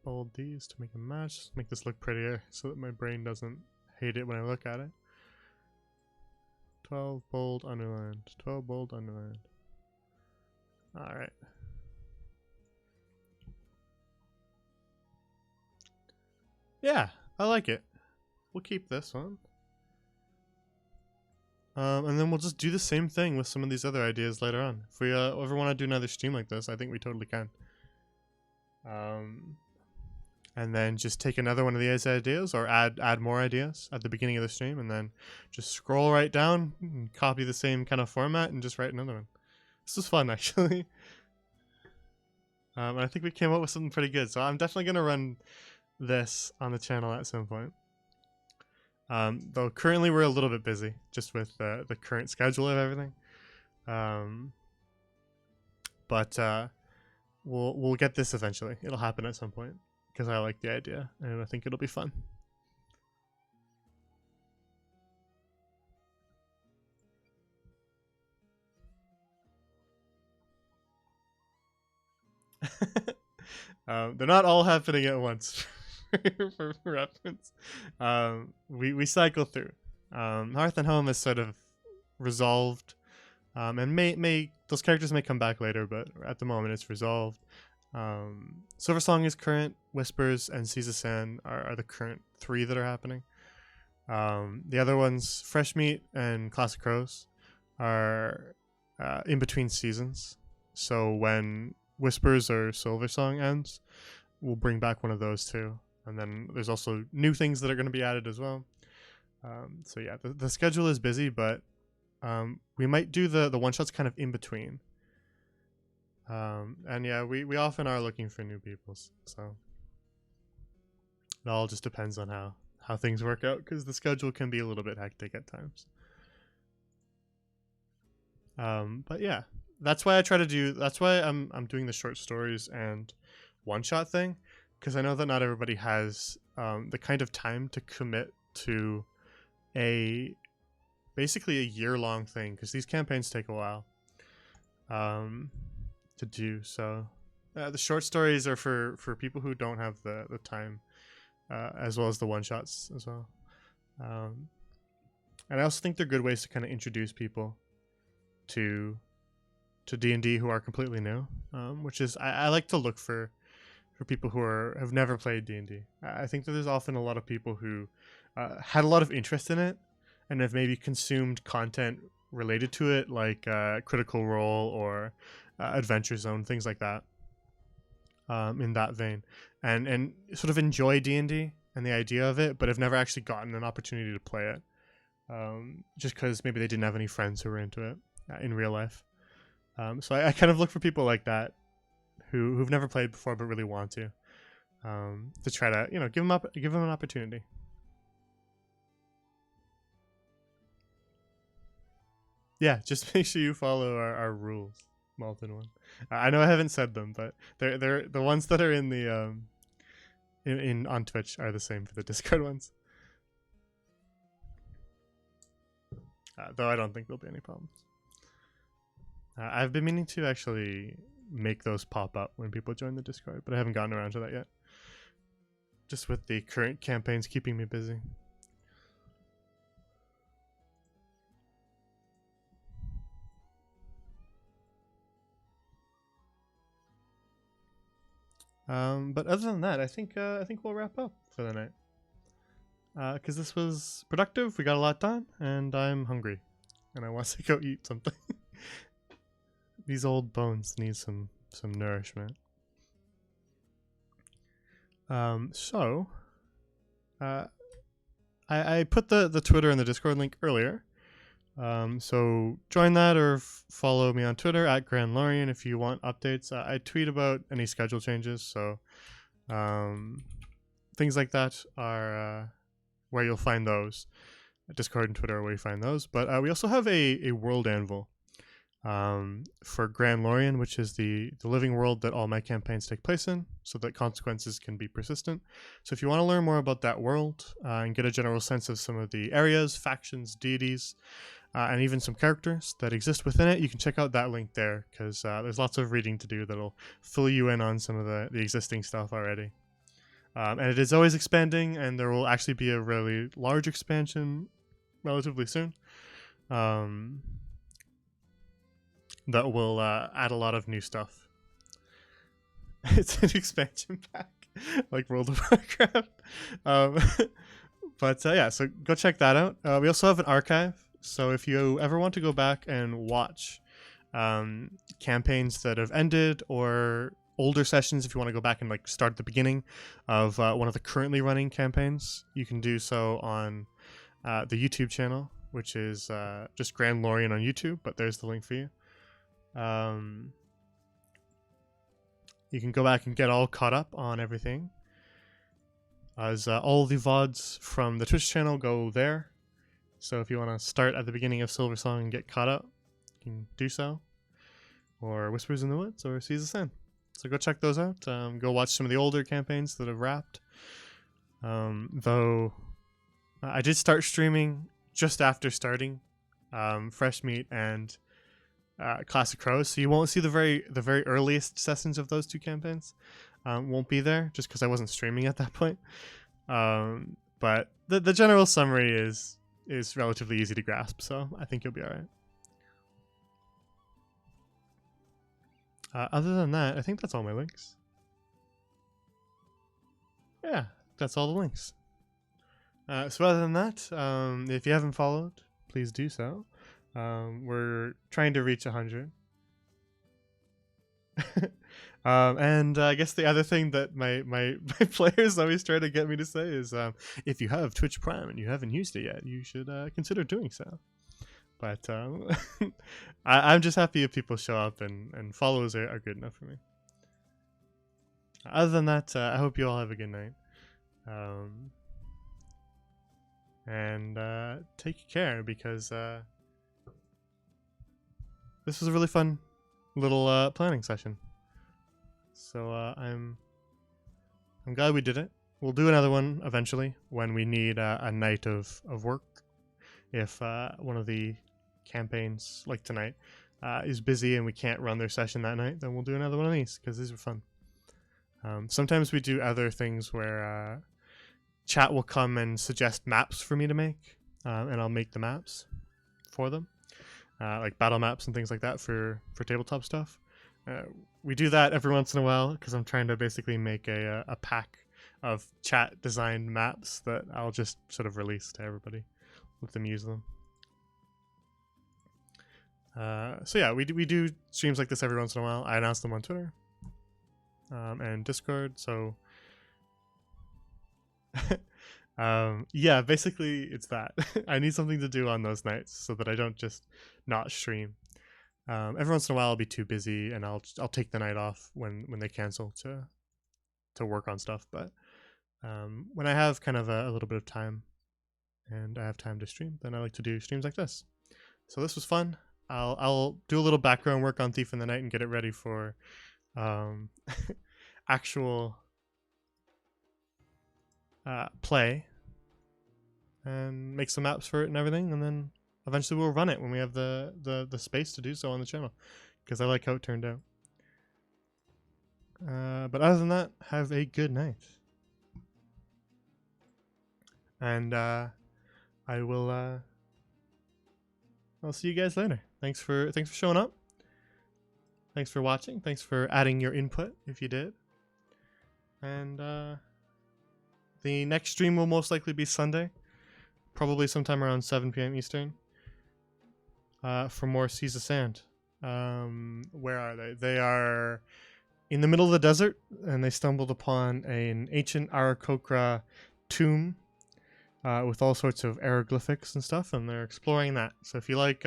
Bold these to make a match. Make this look prettier so that my brain doesn't hate it when I look at it. 12 bold underlined. 12 bold underlined. Alright. Yeah, I like it. We'll keep this one. And then we'll just do the same thing with some of these other ideas later on. If we ever want to do another stream like this, I think we totally can. And then just take another one of these ideas or add more ideas at the beginning of the stream, and then just scroll right down and copy the same kind of format and just write another one. This was fun, actually. And I think we came up with something pretty good, so I'm definitely going to run this on the channel at some point. Though currently we're a little bit busy just with the current schedule of everything. Um, but we'll get this eventually. It'll happen at some point because I like the idea and I think it'll be fun. They're not all happening at once. for reference, we cycle through. Hearth and Home is sort of resolved, and may those characters may come back later, but at the moment it's resolved. Silver Song is current. Whispers and Caesar Sand are the current 3 that are happening. The other ones, Fresh Meat and Classic Crows, are in between seasons. So when Whispers or Silver Song ends, we'll bring back one of those too. And then there's also new things that are going to be added as well. So yeah, the schedule is busy, but we might do the one shots kind of in between. And yeah, we often are looking for new peoples, so it all just depends on how things work out, because the schedule can be a little bit hectic at times. But yeah, that's why I'm doing the short stories and one shot thing, because I know that not everybody has the kind of time to commit to basically a year-long thing, because these campaigns take a while to do. So the short stories are for people who don't have the time, as well as the one shots as well. And I also think they're good ways to kind of introduce people to D&D who are completely new, which is I like to look for people who have never played D&D. I think that there's often a lot of people who had a lot of interest in it and have maybe consumed content related to it, like Critical Role or Adventure Zone, things like that, in that vein, and sort of enjoy D&D and the idea of it, but have never actually gotten an opportunity to play it, just because maybe they didn't have any friends who were into it in real life. So I kind of look for people like that who've never played before but really want to try to give them an opportunity. Yeah, just make sure you follow our rules, Malton one. I know I haven't said them, but they're the ones that are in the in on Twitch are the same for the Discord ones. Though I don't think there'll be any problems. I've been meaning to actually make those pop up when people join the Discord, but I haven't gotten around to that yet. Just with the current campaigns keeping me busy. But other than that, I think we'll wrap up for the night. Because this was productive, we got a lot done, and I'm hungry, and I want to go eat something. These old bones need some nourishment. So I put the Twitter and the Discord link earlier. So join that or follow me on Twitter at GrandLorian if you want updates. I tweet about any schedule changes, so things like that are where you'll find those. Discord and Twitter are where you find those. But we also have a World Anvil for GrandLorian, which is the living world that all my campaigns take place in, so that consequences can be persistent. So if you want to learn more about that world and get a general sense of some of the areas, factions, deities, and even some characters that exist within it, you can check out that link there, because there's lots of reading to do that'll fill you in on some of the existing stuff already. And it is always expanding, and there will actually be a really large expansion relatively soon that will add a lot of new stuff. It's an expansion pack, like World of Warcraft. But yeah, so go check that out. We also have an archive, so if you ever want to go back and watch campaigns that have ended, or older sessions, if you want to go back and like start at the beginning of one of the currently running campaigns, you can do so on the YouTube channel, which is just GrandLorian on YouTube, but there's the link for you. You can go back and get all caught up on everything. as all the VODs from the Twitch channel go there. So if you want to start at the beginning of Silversong and get caught up, you can do so. Or Whispers in the Woods, or Seas of Sand. So go check those out. Go watch some of the older campaigns that have wrapped. Though I did start streaming just after starting Fresh Meat and Classic Crows, so you won't see the very earliest sessions of those two campaigns. Won't be there just because I wasn't streaming at that point. But the general summary is relatively easy to grasp, so I think you'll be alright. Other than that, I think that's all my links. Yeah, that's all the links. So other than that, if you haven't followed, please do so. We're trying to reach 100. And I guess the other thing that my players always try to get me to say is, if you have Twitch Prime and you haven't used it yet, you should consider doing so. But I'm just happy if people show up, and follows are good enough for me. Other than that, I hope you all have a good night. And take care, because this was a really fun little planning session. So I'm glad we did it. We'll do another one eventually when we need a night of work. If one of the campaigns, like tonight, is busy and we can't run their session that night, then we'll do another one of these, because these are fun. Sometimes we do other things where chat will come and suggest maps for me to make, and I'll make the maps for them, like battle maps and things like that for tabletop stuff. We do that every once in a while because I'm trying to basically make a pack of chat designed maps that I'll just sort of release to everybody, let them use them. So yeah, we do streams like this every once in a while. I announce them on Twitter and Discord. So yeah, basically it's that. I need something to do on those nights so that I don't just not stream. Every once in a while I'll be too busy and I'll take the night off when they cancel to work on stuff. But when I have kind of a little bit of time and I have time to stream, then I like to do streams like this. So this was fun. I'll do a little background work on Thief in the Night and get it ready for actual play, and make some maps for it and everything, and then eventually we'll run it when we have the space to do so on the channel, because I like how it turned out. But other than that, have a good night, and I will I'll see you guys later. Thanks for showing up. Thanks for watching. Thanks for adding your input if you did. And the next stream will most likely be Sunday, probably sometime around 7 p.m. Eastern. For more Seas of Sand. Where are they? They are in the middle of the desert, and they stumbled upon an ancient Aarakocra tomb with all sorts of hieroglyphics and stuff, and they're exploring that. So if you like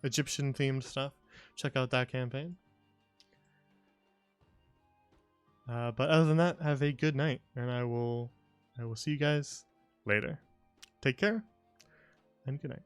Egyptian themed stuff, check out that campaign. But other than that, have a good night, and I will see you guys later. Take care, and good night.